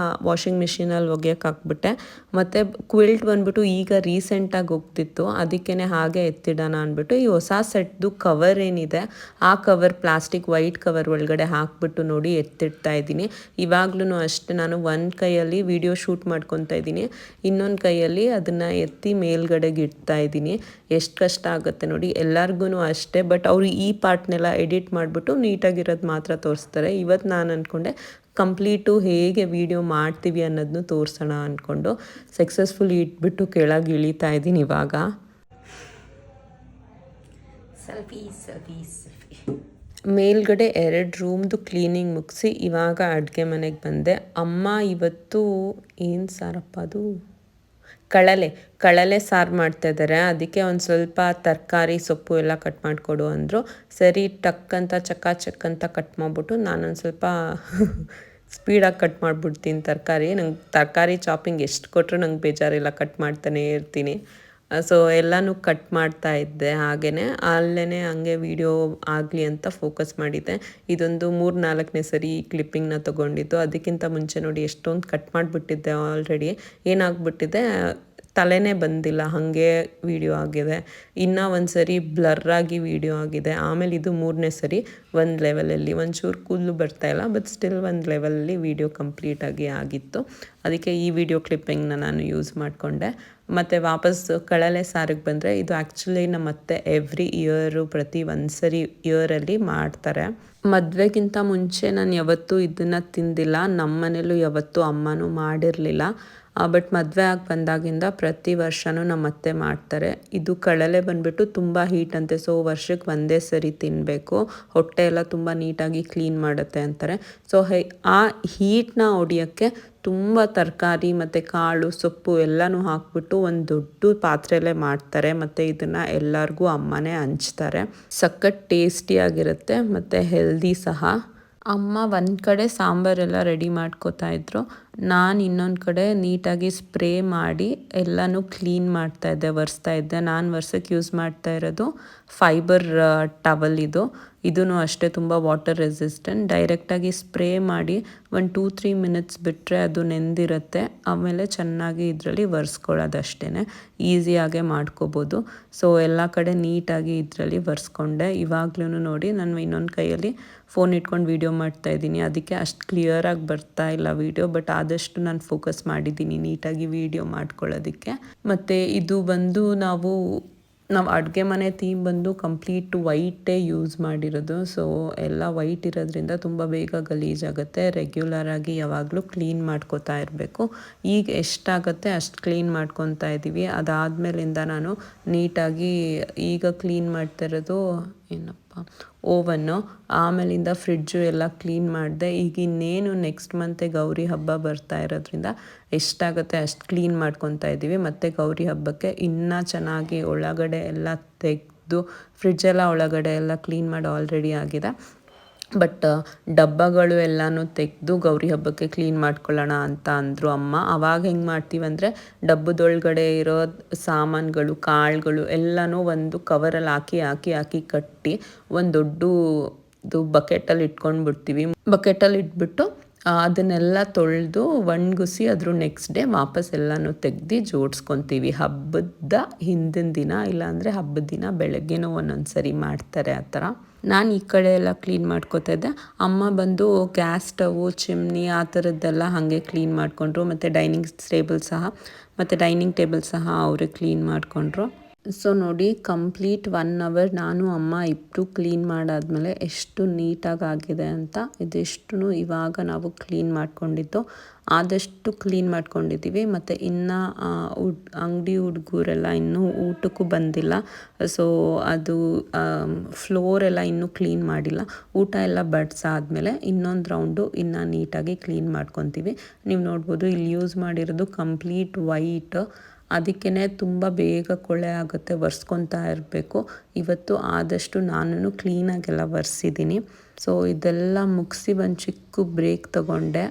ವಾಷಿಂಗ್ ಮಿಷಿನಲ್ಲಿ ಒಗೆಯೋಕೆ ಹಾಕ್ಬಿಟ್ಟೆ. ಮತ್ತು ಕ್ವಿಲ್ಟ್ ಬಂದ್ಬಿಟ್ಟು ಈಗ ರೀಸೆಂಟಾಗಿ ಹೋಗ್ತಿತ್ತು, ಅದಕ್ಕೇ ಹಾಗೆ ಎತ್ತಿಡೋಣ ಅಂದ್ಬಿಟ್ಟು ಈ ಹೊಸ ಸೆಟ್ದು ಕವರ್ ಏನಿದೆ ಆ ಕವರ್ ಪ್ಲಾಸ್ಟಿಕ್ ವೈಟ್ ಕವರ್ ಒಳಗಡೆ ಹಾಕ್ಬಿಟ್ಟು ನೋಡಿ ಎತ್ತಿಡ್ತಾ ಇದ್ದೀನಿ. ಇವಾಗ್ಲೂ ಅಷ್ಟೇ, ನಾನು ಒಂದು ಕೈಯಲ್ಲಿ ವಿಡಿಯೋ ಶೂಟ್ ಮಾಡ್ಕೊತಾ ಇದ್ದೀನಿ, ಇನ್ನೊಂದು ಕೈಯಲ್ಲಿ ಅದನ್ನು ಎತ್ತಿ ಮೇಲ್ಗಡೆಗೆ ಇಡ್ತಾ ಇದ್ದೀನಿ. ಎಷ್ಟು ಕಷ್ಟ ಆಗುತ್ತೆ ನೋಡಿ, ಎಲ್ಲರಿಗೂ ಅಷ್ಟೇ. ಬಟ್ ಅವರು ಈ ಪಾರ್ಟ್ನೆಲ್ಲ ಎಡಿಟ್ ಮಾಡಿಬಿಟ್ಟು ನೀಟಾಗಿರೋದು ಮಾತ್ರ ತೋರಿಸ್ತಾರೆ. ಇವತ್ತು ನಾನು ಅಂದ್ಕೊಂಡೆ ಕಂಪ್ಲೀಟು ಹೇಗೆ ವಿಡಿಯೋ ಮಾಡ್ತೀವಿ ಅನ್ನೋದನ್ನು ತೋರಿಸೋಣ ಅಂದ್ಕೊಂಡು ಸಕ್ಸಸ್ಫುಲ್ ಇಟ್ಬಿಟ್ಟು ಕೆಳಗೆ ಇಳಿತಾ ಇದ್ದೀನಿ. ಇವಾಗ ಸೆಲ್ಫಿ ಮೇಲ್ಗಡೆ 2 ರೂಮ್ದು ಕ್ಲೀನಿಂಗ್ ಮುಗಿಸಿ ಇವಾಗ ಅಡುಗೆ ಮನೆಗೆ ಬಂದೆ. ಅಮ್ಮ ಇವತ್ತು ಏನು ಸಾರಪ್ಪ ಅದು ಕಳಲೆ ಸಾರು ಮಾಡ್ತಾಯಿದ್ದಾರೆ. ಅದಕ್ಕೆ ಒಂದು ಸ್ವಲ್ಪ ತರಕಾರಿ ಸೊಪ್ಪು ಎಲ್ಲ ಕಟ್ ಮಾಡಿಕೊಡು ಅಂದರು. ಸರಿ ಟಕ್ ಅಂತ ಚಕ್ ಅಂತ ಕಟ್ ಮಾಡಿಬಿಟ್ಟು ನಾನೊಂದು ಸ್ವಲ್ಪ ಸ್ಪೀಡಾಗಿ ಕಟ್ ಮಾಡಿಬಿಡ್ತೀನಿ ತರಕಾರಿ. ನಂಗೆ ತರಕಾರಿ ಚಾಪಿಂಗ್ ಎಷ್ಟು ಕೊಟ್ಟರು ನಂಗೆ ಬೇಜಾರಿಲ್ಲ, ಕಟ್ ಮಾಡ್ತಾನೇ ಇರ್ತೀನಿ. ಸೊ ಎಲ್ಲನೂ ಕಟ್ ಮಾಡ್ತಾ ಇದ್ದೆ. ಹಾಗೆಯೇ ಅಲ್ಲೇ ಹಂಗೆ ವೀಡಿಯೋ ಆಗಲಿ ಅಂತ ಫೋಕಸ್ ಮಾಡಿದ್ದೆ. ಇದೊಂದು 3-4ನೇ ಸರಿ ಕ್ಲಿಪ್ಪಿಂಗ್ನ ತೊಗೊಂಡಿದ್ದು. ಅದಕ್ಕಿಂತ ಮುಂಚೆ ನೋಡಿ ಎಷ್ಟೊಂದು ಕಟ್ ಮಾಡಿಬಿಟ್ಟಿದ್ದೆ ಆಲ್ರೆಡಿ. ಏನಾಗ್ಬಿಟ್ಟಿದೆ, ತಲೆನೇ ಬಂದಿಲ್ಲ, ಹಾಗೆ ವೀಡಿಯೋ ಆಗಿದೆ. ಇನ್ನೂ ಒಂದು ಸರಿ ಬ್ಲರ್ರಾಗಿ ವೀಡಿಯೋ ಆಗಿದೆ. ಆಮೇಲೆ ಇದು 3ನೇ ಸರಿ ಒಂದು ಲೆವೆಲಲ್ಲಿ ಒಂಚೂರು ಕೂದಲು ಬರ್ತಾಯಿಲ್ಲ, ಬಟ್ ಸ್ಟಿಲ್ ಒಂದು ಲೆವೆಲಲ್ಲಿ ವೀಡಿಯೋ ಕಂಪ್ಲೀಟಾಗಿ ಆಗಿತ್ತು. ಅದಕ್ಕೆ ಈ ವಿಡಿಯೋ ಕ್ಲಿಪ್ಪಿಂಗ್ನ ನಾನು ಯೂಸ್ ಮಾಡಿಕೊಂಡೆ. ಮತ್ತು ವಾಪಸ್ ಕಳಲೆ ಸಾರಿಗೆ ಬಂದರೆ, ಇದು ಆ್ಯಕ್ಚುಲಿ ನಮ್ಮ ಅತ್ತೆ ಎವ್ರಿ ಇಯರು ಪ್ರತಿ ಒಂದು ಸರಿ ಇಯರಲ್ಲಿ ಮಾಡ್ತಾರೆ. ಮದುವೆಗಿಂತ ಮುಂಚೆ ನಾನು ಯಾವತ್ತೂ ಇದನ್ನು ತಿಂದಿಲ್ಲ. ನಮ್ಮ ಮನೇಲೂ ಯಾವತ್ತೂ ಅಮ್ಮನೂ ಮಾಡಿರಲಿಲ್ಲ. ಬಟ್ ಮದುವೆ ಆಗಿ ಬಂದಾಗಿಂದ ಪ್ರತಿ ವರ್ಷವೂ ನಮ್ಮ ಅತ್ತೆ ಮಾಡ್ತಾರೆ. ಇದು ಕಳಲೆ ಬಂದುಬಿಟ್ಟು ತುಂಬ ಹೀಟ್ ಅಂತೆ. ಸೊ ವರ್ಷಕ್ಕೆ ಒಂದೇ ಸರಿ ತಿನ್ನಬೇಕು, ಹೊಟ್ಟೆ ಎಲ್ಲ ತುಂಬ ನೀಟಾಗಿ ಕ್ಲೀನ್ ಮಾಡುತ್ತೆ ಅಂತಾರೆ. ಸೊ ಆ ಹೀಟ್ನ ಹೊಡಿಯೋಕ್ಕೆ ತುಂಬ ತರಕಾರಿ ಮತ್ತು ಕಾಳು ಸೊಪ್ಪು ಎಲ್ಲನೂ ಹಾಕ್ಬಿಟ್ಟು ಒಂದು ದೊಡ್ಡ ಪಾತ್ರೆಯಲ್ಲೇ ಮಾಡ್ತಾರೆ. ಮತ್ತು ಇದನ್ನು ಎಲ್ಲರಿಗೂ ಅಮ್ಮನೇ ಹಂಚ್ತಾರೆ. ಸಖತ್ ಟೇಸ್ಟಿಯಾಗಿರುತ್ತೆ ಮತ್ತು ಹೆಲ್ದಿ ಸಹ. ಅಮ್ಮ ಒಂದು ಕಡೆ ಸಾಂಬಾರೆಲ್ಲ ರೆಡಿ ಮಾಡ್ಕೋತಾ ಇದ್ರು. ನಾನು ಇನ್ನೊಂದು ಕಡೆ ನೀಟಾಗಿ ಸ್ಪ್ರೇ ಮಾಡಿ ಎಲ್ಲನೂ ಕ್ಲೀನ್ ಮಾಡ್ತಾಯಿದ್ದೆ, ಒರೆಸ್ತಾ ಇದ್ದೆ. ನಾನು ಒರ್ಸೋಕ್ಕೆ ಯೂಸ್ ಮಾಡ್ತಾ ಇರೋದು ಫೈಬರ್ ಟವಲ್ ಇದು. ಇದೂ ಅಷ್ಟೇ ತುಂಬ ವಾಟರ್ ರೆಸಿಸ್ಟೆಂಟ್. ಡೈರೆಕ್ಟಾಗಿ ಸ್ಪ್ರೇ ಮಾಡಿ ಒಂದು 2-3 ಮಿನಿಟ್ಸ್ ಬಿಟ್ಟರೆ ಅದು ನೆಂದಿರುತ್ತೆ. ಆಮೇಲೆ ಚೆನ್ನಾಗಿ ಇದರಲ್ಲಿ ಒರೆಸ್ಕೊಳ್ಳೋದು ಅಷ್ಟೇ, ಈಸಿಯಾಗೆ ಮಾಡ್ಕೋಬೋದು. ಸೊ ಎಲ್ಲ ಕಡೆ ನೀಟಾಗಿ ಇದರಲ್ಲಿ ಒರೆಸ್ಕೊಂಡೆ. ಇವಾಗ್ಲೂ ನೋಡಿ ನಾನು ಇನ್ನೊಂದು ಕೈಯಲ್ಲಿ ಫೋನ್ ಇಟ್ಕೊಂಡು ವೀಡಿಯೋ ಮಾಡ್ತಾಯಿದ್ದೀನಿ. ಅದಕ್ಕೆ ಅಷ್ಟು ಕ್ಲಿಯರಾಗಿ ಬರ್ತಾ ಇಲ್ಲ ವೀಡಿಯೋ, ಬಟ್ ಆದಷ್ಟು ನಾನು ಫೋಕಸ್ ಮಾಡಿದ್ದೀನಿ ನೀಟಾಗಿ ವೀಡಿಯೋ ಮಾಡ್ಕೊಳ್ಳೋದಕ್ಕೆ. ಮತ್ತು ಇದು ಬಂದು ನಾವು ಅಡುಗೆ ಮನೆ ಥೀಮ್ ಬಂದು ಕಂಪ್ಲೀಟ್ ವೈಟೇ ಯೂಸ್ ಮಾಡಿರೋದು. ಸೊ ಎಲ್ಲ ವೈಟ್ ಇರೋದ್ರಿಂದ ತುಂಬ ಬೇಗ ಗಲೀಜಾಗುತ್ತೆ. ರೆಗ್ಯುಲರಾಗಿ ಯಾವಾಗಲೂ ಕ್ಲೀನ್ ಮಾಡ್ಕೋತಾ ಇರಬೇಕು. ಈಗ ಎಷ್ಟಾಗುತ್ತೆ ಅಷ್ಟು ಕ್ಲೀನ್ ಮಾಡ್ಕೊತಾ ಇದ್ದೀವಿ. ಅದಾದಮೇಲಿಂದ ನಾನು ನೀಟಾಗಿ ಈಗ ಕ್ಲೀನ್ ಮಾಡ್ತಾ ಇರೋದು ಓವನ್ನು, ಆಮೇಲಿಂದ ಫ್ರಿಡ್ಜು ಎಲ್ಲ ಕ್ಲೀನ್ ಮಾಡಿದೆ. ಈಗ ಇನ್ನೇನು ನೆಕ್ಸ್ಟ್ ಮಂತೆ ಗೌರಿ ಹಬ್ಬ ಬರ್ತಾ ಇರೋದ್ರಿಂದ ಎಷ್ಟಾಗುತ್ತೆ ಅಷ್ಟು ಕ್ಲೀನ್ ಮಾಡ್ಕೊತಾ ಇದ್ದೀವಿ. ಮತ್ತು ಗೌರಿ ಹಬ್ಬಕ್ಕೆ ಇನ್ನೂ ಚೆನ್ನಾಗಿ ಒಳಗಡೆ ಎಲ್ಲ ತೆಗೆದು ಫ್ರಿಡ್ಜೆಲ್ಲ ಒಳಗಡೆ ಎಲ್ಲ ಕ್ಲೀನ್ ಮಾಡಿ ಆಲ್ರೆಡಿ ಆಗಿದೆ. ಬಟ್ ಡಬ್ಬಗಳು ಎಲ್ಲನೂ ತೆಗೆದು ಗೌರಿ ಹಬ್ಬಕ್ಕೆ ಕ್ಲೀನ್ ಮಾಡ್ಕೊಳ್ಳೋಣ ಅಂತ ಅಂದರು ಅಮ್ಮ. ಆವಾಗ ಹೆಂಗೆ ಮಾಡ್ತೀವಂದರೆ, ಡಬ್ಬದೊಳಗಡೆ ಇರೋ ಸಾಮಾನುಗಳು, ಕಾಳುಗಳು ಎಲ್ಲನೂ ಒಂದು ಕವರಲ್ಲಿ ಹಾಕಿ ಕಟ್ಟಿ ಒಂದು ದೊಡ್ಡದು ಬಕೆಟಲ್ಲಿ ಇಟ್ಕೊಂಡ್ಬಿಡ್ತೀವಿ. ಬಕೆಟಲ್ಲಿ ಇಟ್ಬಿಟ್ಟು ಅದನ್ನೆಲ್ಲ ತೊಳೆದು ಒಣಗಿಸಿ ಅದ್ರ ನೆಕ್ಸ್ಟ್ ಡೇ ವಾಪಸ್ ಎಲ್ಲನೂ ತೆಗ್ದು ಜೋಡಿಸ್ಕೊತೀವಿ. ಹಬ್ಬದ ಹಿಂದಿನ ದಿನ, ಇಲ್ಲಾಂದರೆ ಹಬ್ಬದ ದಿನ ಬೆಳಗ್ಗೆನೂ ಒಂದೊಂದು ಸರಿ ಮಾಡ್ತಾರೆ ಆ ಥರ. ನಾನು ಈ ಕಡೆ ಎಲ್ಲ ಕ್ಲೀನ್ ಮಾಡ್ಕೋತಾ ಇದ್ದೆ. ಅಮ್ಮ ಬಂದು ಗ್ಯಾಸ್ ಸ್ಟವು, ಚಿಮ್ನಿ ಆ ಥರದ್ದೆಲ್ಲ ಹಾಗೆ ಕ್ಲೀನ್ ಮಾಡಿಕೊಂಡ್ರು. ಮತ್ತು ಡೈನಿಂಗ್ ಟೇಬಲ್ ಸಹ ಅವರೇ ಕ್ಲೀನ್ ಮಾಡಿಕೊಂಡ್ರು. ಸೊ ನೋಡಿ, ಕಂಪ್ಲೀಟ್ 1 ಅವರ್ ನಾನು ಅಮ್ಮ ಇಬ್ಬರು ಕ್ಲೀನ್ ಮಾಡಾದ್ಮೇಲೆ ಎಷ್ಟು ನೀಟಾಗಿ ಆಗಿದೆ ಅಂತ. ಇದಿಷ್ಟು ಇವಾಗ ನಾವು ಕ್ಲೀನ್ ಮಾಡ್ಕೊಂಡಿದ್ದು. ಆದಷ್ಟು ಕ್ಲೀನ್ ಮಾಡ್ಕೊಂಡಿದ್ದೀವಿ. ಮತ್ತು ಇನ್ನು ಅಂಗಡಿ ಹುಡುಗರೆಲ್ಲ ಇನ್ನೂ ಊಟಕ್ಕೂ ಬಂದಿಲ್ಲ. ಸೊ ಅದು ಫ್ಲೋರೆಲ್ಲ ಇನ್ನೂ ಕ್ಲೀನ್ ಮಾಡಿಲ್ಲ. ಊಟ ಎಲ್ಲ ಬಡಿಸಾದ್ಮೇಲೆ ಇನ್ನೊಂದು ರೌಂಡು ಇನ್ನೂ ನೀಟಾಗಿ ಕ್ಲೀನ್ ಮಾಡ್ಕೊತೀವಿ. ನೀವು ನೋಡ್ಬೋದು ಇಲ್ಲಿ ಯೂಸ್ ಮಾಡಿರೋದು ಕಂಪ್ಲೀಟ್ ವೈಟ್. ಅದಕ್ಕೇ ತುಂಬ ಬೇಗ ಕೊಳೆ ಆಗುತ್ತೆ, ಒರೆಸ್ಕೊತಾ ಇರಬೇಕು. ಇವತ್ತು ಆದಷ್ಟು ನಾನು ಕ್ಲೀನಾಗೆಲ್ಲ ಒರೆಸಿದ್ದೀನಿ. ಸೊ ಇದೆಲ್ಲ ಮುಗಿಸಿ ಒಂದು ಚಿಕ್ಕ ಬ್ರೇಕ್ ತೊಗೊಂಡೆ.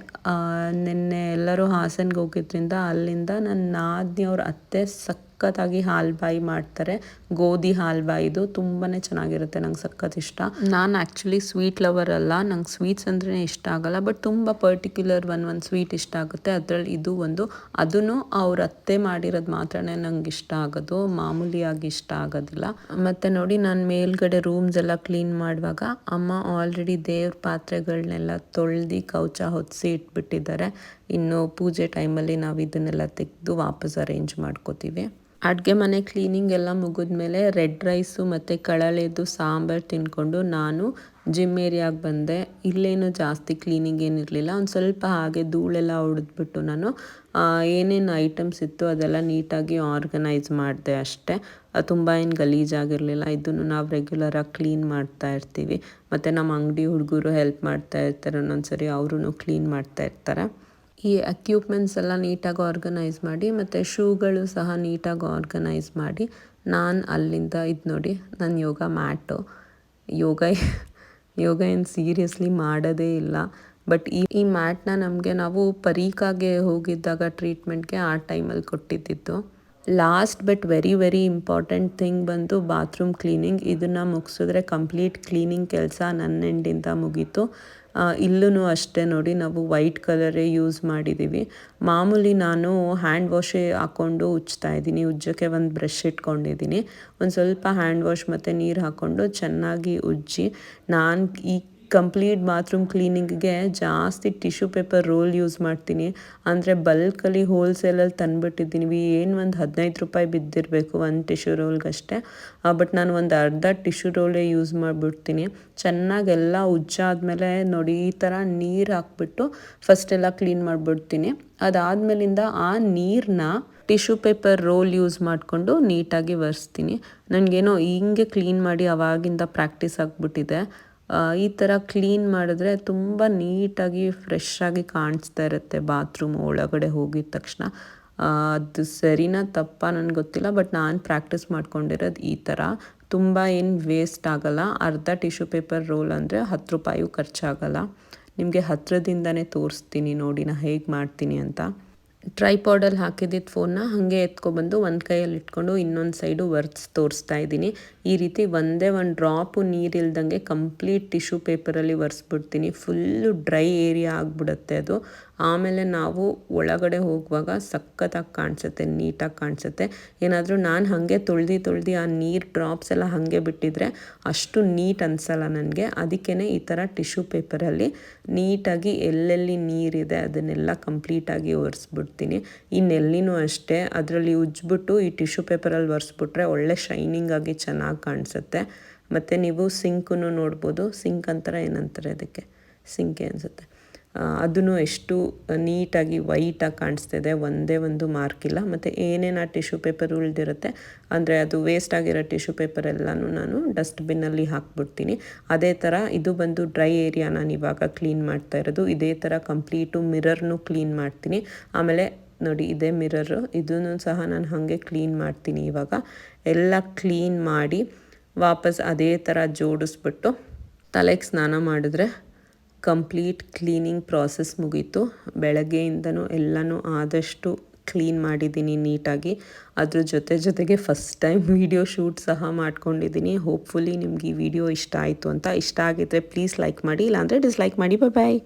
ನಿನ್ನೆ ಎಲ್ಲರೂ ಹಾಸನ್ಗೆ ಹೋಗಿದ್ರಿಂದ ಅಲ್ಲಿಂದ ನನ್ನ ನಾದಿನಿಯವ್ರ ಅತ್ತೆ ಸಖತ್ತಾಗಿ ಹಾಲ್ಬಾಯಿ ಮಾಡ್ತಾರೆ. ಗೋಧಿ ಹಾಲ್ಬಾಯಿದು ತುಂಬಾ ಚೆನ್ನಾಗಿರುತ್ತೆ, ನಂಗೆ ಸಖತ್ ಇಷ್ಟ. ನಾನು ಆ್ಯಕ್ಚುಲಿ ಸ್ವೀಟ್ ಲವರ್ ಅಲ್ಲ, ನಂಗೆ ಸ್ವೀಟ್ಸ್ ಅಂದ್ರೆ ಇಷ್ಟ ಆಗಲ್ಲ. ಬಟ್ ತುಂಬ ಪರ್ಟಿಕ್ಯುಲರ್ ಒಂದು ಸ್ವೀಟ್ ಇಷ್ಟ ಆಗುತ್ತೆ. ಅದರಲ್ಲಿ ಇದು ಒಂದು. ಅದನ್ನು ಅವ್ರ ಅತ್ತೆ ಮಾಡಿರೋದು ಮಾತ್ರ ನಂಗೆ ಇಷ್ಟ ಆಗೋದು, ಮಾಮೂಲಿಯಾಗಿ ಇಷ್ಟ ಆಗೋದಿಲ್ಲ. ಮತ್ತು ನೋಡಿ, ನಾನು ಮೇಲ್ಗಡೆ ರೂಮ್ಸ್ ಎಲ್ಲ ಕ್ಲೀನ್ ಮಾಡುವಾಗ ಅಮ್ಮ ಆಲ್ರೆಡಿ ದೇವ್ರ ಪಾತ್ರೆಗಳನ್ನೆಲ್ಲ ತೊಳೆದು ಕೌಚ ಹೊತ್ತಿಸಿ ಇಟ್ಬಿಟ್ಟಿದ್ದಾರೆ. ಇನ್ನು ಪೂಜೆ ಟೈಮಲ್ಲಿ ನಾವು ಇದನ್ನೆಲ್ಲ ತೆಗೆದು ವಾಪಸ್ ಅರೇಂಜ್ ಮಾಡ್ಕೋತೀವಿ. ಅಡುಗೆ ಮನೆ ಕ್ಲೀನಿಂಗ್ ಎಲ್ಲ ಮುಗಿದ್ಮೇಲೆ ರೆಡ್ ರೈಸು ಮತ್ತು ಕಳಲೆದು ಸಾಂಬಾರು ತಿಂದ್ಕೊಂಡು ನಾನು ಜಿಮ್ ಏರಿಯಾಗೆ ಬಂದೆ. ಇಲ್ಲೇನು ಜಾಸ್ತಿ ಕ್ಲೀನಿಂಗ್ ಏನಿರಲಿಲ್ಲ. ಒಂದು ಸ್ವಲ್ಪ ಹಾಗೆ ಧೂಳೆಲ್ಲ ಹೊಡೆದ್ಬಿಟ್ಟು ನಾನು ಏನೇನು ಐಟಮ್ಸ್ ಇತ್ತು ಅದೆಲ್ಲ ನೀಟಾಗಿ ಆರ್ಗನೈಸ್ ಮಾಡಿದೆ ಅಷ್ಟೇ. ತುಂಬ ಏನು ಗಲೀಜಾಗಿರಲಿಲ್ಲ. ಇದನ್ನು ನಾವು ರೆಗ್ಯುಲರಾಗಿ ಕ್ಲೀನ್ ಮಾಡ್ತಾ ಇರ್ತೀವಿ. ಮತ್ತು ನಮ್ಮ ಅಂಗಡಿ ಹುಡುಗರು ಹೆಲ್ಪ್ ಮಾಡ್ತಾ ಇರ್ತಾರೆ, ಒಂದೊಂದು ಸರಿ ಅವರು ಕ್ಲೀನ್ ಮಾಡ್ತಾ ಇರ್ತಾರೆ. ಈ ಎಕ್ವಿಪ್ಮೆಂಟ್ಸ್ ಎಲ್ಲ ನೀಟಾಗಿ ಆರ್ಗನೈಸ್ ಮಾಡಿ ಮತ್ತು ಶೂಗಳು ಸಹ ನೀಟಾಗಿ ಆರ್ಗನೈಸ್ ಮಾಡಿ ನಾನು ಅಲ್ಲಿಂದ ಇದು ನೋಡಿ ನನ್ನ ಯೋಗ ಮ್ಯಾಟು ಯೋಗ ಯೋಗ ಏನು ಸೀರಿಯಸ್ಲಿ ಮಾಡೋದೇ ಇಲ್ಲ. ಬಟ್ ಈ ಮ್ಯಾಟ್ನ ನಮಗೆ ನಾವು ಪರೀಕಾಗೆ ಹೋಗಿದ್ದಾಗ ಟ್ರೀಟ್ಮೆಂಟ್ಗೆ ಆ ಟೈಮಲ್ಲಿ ಕೊಟ್ಟಿದ್ದಿತ್ತು. Last but very very important thing ಬಂದು ಬಾತ್ರೂಮ್ ಕ್ಲೀನಿಂಗ್. ಇದನ್ನು ಮುಗಿಸಿದ್ರೆ ಕಂಪ್ಲೀಟ್ ಕ್ಲೀನಿಂಗ್ ಕೆಲಸ ನನ್ನ ಎಂಡಿಂದ ಮುಗೀತು. ಇಲ್ಲೂ ಅಷ್ಟೇ ನೋಡಿ, ನಾವು ವೈಟ್ ಕಲರೇ ಯೂಸ್ ಮಾಡಿದ್ದೀವಿ. ಮಾಮೂಲಿ ನಾನು ಹ್ಯಾಂಡ್ ವಾಶೇ ಹಾಕ್ಕೊಂಡು ಉಜ್ತಾ ಇದ್ದೀನಿ. ಉಜ್ಜೋಕ್ಕೆ ಒಂದು ಬ್ರಷ್ ಇಟ್ಕೊಂಡಿದ್ದೀನಿ. ಒಂದು ಸ್ವಲ್ಪ ಹ್ಯಾಂಡ್ ವಾಶ್ ಮತ್ತು ನೀರು ಹಾಕ್ಕೊಂಡು ಚೆನ್ನಾಗಿ ಉಜ್ಜಿ ನಾನು ಈ ಕಂಪ್ಲೀಟ್ ಬಾತ್ರೂಮ್ ಕ್ಲೀನಿಂಗಿಗೆ ಜಾಸ್ತಿ ಟಿಶ್ಯೂ ಪೇಪರ್ ರೋಲ್ ಯೂಸ್ ಮಾಡ್ತೀನಿ. ಅಂದರೆ ಬಲ್ಕಲ್ಲಿ ಹೋಲ್ಸೇಲಲ್ಲಿ ತಂದುಬಿಟ್ಟಿದ್ದೀನಿ. ಏನು ಒಂದು 15 ರೂಪಾಯಿ ಬಿದ್ದಿರಬೇಕು ಒಂದು ಟಿಶ್ಯೂ ರೋಲ್ಗಷ್ಟೇ. ಬಟ್ ನಾನು ಒಂದು ಅರ್ಧ ಟಿಶ್ಯೂ ರೋಲೇ ಯೂಸ್ ಮಾಡಿಬಿಡ್ತೀನಿ. ಚೆನ್ನಾಗೆಲ್ಲ ಉಜ್ಜಾದ್ಮೇಲೆ ನೋಡಿ ಈ ಥರ ನೀರು ಹಾಕ್ಬಿಟ್ಟು ಫಸ್ಟೆಲ್ಲ ಕ್ಲೀನ್ ಮಾಡಿಬಿಡ್ತೀನಿ. ಅದಾದಮೇಲಿಂದ ಆ ನೀರನ್ನ ಟಿಶ್ಯೂ ಪೇಪರ್ ರೋಲ್ ಯೂಸ್ ಮಾಡಿಕೊಂಡು ನೀಟಾಗಿ ಒರೆಸ್ತೀನಿ. ನನಗೇನೋ ಹಿಂಗೆ ಕ್ಲೀನ್ ಮಾಡಿ ಆವಾಗಿಂದ ಪ್ರಾಕ್ಟೀಸ್ ಆಗಿಬಿಟ್ಟಿದೆ. ಈ ಥರ ಕ್ಲೀನ್ ಮಾಡಿದ್ರೆ ತುಂಬ ನೀಟಾಗಿ ಫ್ರೆಶ್ ಆಗಿ ಕಾಣಿಸ್ತಾ ಇರುತ್ತೆ ಬಾತ್ರೂಮ್ ಒಳಗಡೆ ಹೋಗಿದ ತಕ್ಷಣ. ಅದು ಸರಿನಾ ತಪ್ಪಾ ನನಗೆ ಗೊತ್ತಿಲ್ಲ, ಬಟ್ ನಾನು ಪ್ರಾಕ್ಟೀಸ್ ಮಾಡ್ಕೊಂಡಿರೋದು ಈ ಥರ. ತುಂಬ ಏನು ವೇಸ್ಟ್ ಆಗೋಲ್ಲ. ಅರ್ಧ ಟಿಶ್ಯೂ ಪೇಪರ್ ರೋಲ್ ಅಂದರೆ 10 ರೂಪಾಯೂ ಖರ್ಚಾಗಲ್ಲ. ನಿಮಗೆ ಹತ್ತಿರದಿಂದನೇ ತೋರಿಸ್ತೀನಿ ನೋಡಿ ನಾನು ಹೇಗೆ ಮಾಡ್ತೀನಿ ಅಂತ. ಟ್ರೈಪಾಡಲ್ಲಿ ಹಾಕಿದ್ದಿದ್ದು ಫೋನ್ನ ಹಾಗೆ ಎತ್ಕೊಬಂದು ಒಂದು ಕೈಯಲ್ಲಿ ಇಟ್ಕೊಂಡು ಇನ್ನೊಂದು ಸೈಡು ತೋರಿಸ್ತಾ ಇದ್ದೀನಿ. ಈ ರೀತಿ ಒಂದೇ ಒಂದು ಡ್ರಾಪು ನೀರಿಲ್ದಂಗೆ ಕಂಪ್ಲೀಟ್ ಟಿಶ್ಯೂ ಪೇಪರಲ್ಲಿ ಒರೆಸ್ಬಿಡ್ತೀನಿ. ಫುಲ್ಲು ಡ್ರೈ ಏರಿಯಾ ಆಗಿಬಿಡುತ್ತೆ ಅದು. ಆಮೇಲೆ ನಾವು ಒಳಗಡೆ ಹೋಗುವಾಗ ಸಖತ್ತಾಗಿ ಕಾಣಿಸುತ್ತೆ, ನೀಟಾಗಿ ಕಾಣಿಸುತ್ತೆ. ಏನಾದರೂ ನಾನು ಹಾಗೆ ತೊಳ್ದು ಆ ನೀರು ಡ್ರಾಪ್ಸ್ ಎಲ್ಲ ಹಾಗೆ ಬಿಟ್ಟಿದ್ರೆ ಅಷ್ಟು ನೀಟ್ ಅನಿಸಲ್ಲ ನನಗೆ. ಅದಕ್ಕೇ ಈ ಥರ ಟಿಶ್ಯೂ ಪೇಪರಲ್ಲಿ ನೀಟಾಗಿ ಎಲ್ಲೆಲ್ಲಿ ನೀರಿದೆ ಅದನ್ನೆಲ್ಲ ಕಂಪ್ಲೀಟಾಗಿ ಒರೆಸ್ಬಿಡ್ತೀನಿ. ಈ ನೆಲ್ಲಿನೂ ಅಷ್ಟೇ ಅದರಲ್ಲಿ ಉಜ್ಜಿಬಿಟ್ಟು ಈ ಟಿಶ್ಯೂ ಪೇಪರಲ್ಲಿ ಒರೆಸ್ಬಿಟ್ರೆ ಒಳ್ಳೆ ಶೈನಿಂಗ್ ಆಗಿ ಚೆನ್ನಾಗಿ ಕಾಣಿಸುತ್ತೆ. ಮತ್ತು ನೀವು ಸಿಂಕನ್ನು ನೋಡ್ಬೋದು. ಸಿಂಕ್ ಅಂತಾರೆ ಏನಂತಾರೆ ಅದಕ್ಕೆ, ಸಿಂಕೆ ಅನಿಸುತ್ತೆ. ಅದೂ ಎಷ್ಟು ನೀಟಾಗಿ ವೈಟಾಗಿ ಕಾಣಿಸ್ತಿದೆ, ಒಂದೇ ಒಂದು ಮಾರ್ಕಿಲ್ಲ. ಮತ್ತು ಏನೇನು ಆ ಟಿಶ್ಯೂ ಪೇಪರ್ ಉಳಿದಿರುತ್ತೆ ಅಂದರೆ ಅದು ವೇಸ್ಟ್ ಆಗಿರೋ ಟಿಶ್ಯೂ ಪೇಪರ್ ಎಲ್ಲನೂ ನಾನು ಡಸ್ಟ್ಬಿನ್ನಲ್ಲಿ ಹಾಕ್ಬಿಡ್ತೀನಿ. ಅದೇ ಥರ ಇದು ಬಂದು ಡ್ರೈ ಏರಿಯಾ ನಾನು ಇವಾಗ ಕ್ಲೀನ್ ಮಾಡ್ತಾ ಇರೋದು. ಇದೇ ಥರ ಕಂಪ್ಲೀಟು ಮಿರರ್ನು ಕ್ಲೀನ್ ಮಾಡ್ತೀನಿ. ಆಮೇಲೆ ನೋಡಿ ಇದೇ ಮಿರರು, ಇದನ್ನು ಸಹ ನಾನು ಹಾಗೆ ಕ್ಲೀನ್ ಮಾಡ್ತೀನಿ. ಇವಾಗ ಎಲ್ಲ ಕ್ಲೀನ್ ಮಾಡಿ ವಾಪಸ್ ಅದೇ ಥರ ಜೋಡಿಸ್ಬಿಟ್ಟು ತಲೆಗೆ ಸ್ನಾನ ಮಾಡಿದ್ರೆ ಕಂಪ್ಲೀಟ್ ಕ್ಲೀನಿಂಗ್ ಪ್ರಾಸೆಸ್ ಮುಗೀತು. ಬೆಳಗ್ಗೆಯಿಂದನೂ ಎಲ್ಲನೂ ಆದಷ್ಟು ಕ್ಲೀನ್ ಮಾಡಿದ್ದೀನಿ ನೀಟಾಗಿ. ಅದ್ರ ಜೊತೆಗೆ ಫಸ್ಟ್ ಟೈಮ್ ವಿಡಿಯೋ ಶೂಟ್ ಸಹ ಮಾಡ್ಕೊಂಡಿದ್ದೀನಿ. ಹೋಪ್ಫುಲಿ ನಿಮ್ಗೆ ಈ ವಿಡಿಯೋ ಇಷ್ಟ ಆಯಿತು ಅಂತ. ಇಷ್ಟ ಆಗಿದ್ದರೆ ಪ್ಲೀಸ್ ಲೈಕ್ ಮಾಡಿ, ಇಲ್ಲಾಂದರೆ ಡಿಸ್ಲೈಕ್ ಮಾಡಿ. ಬಾಯ್.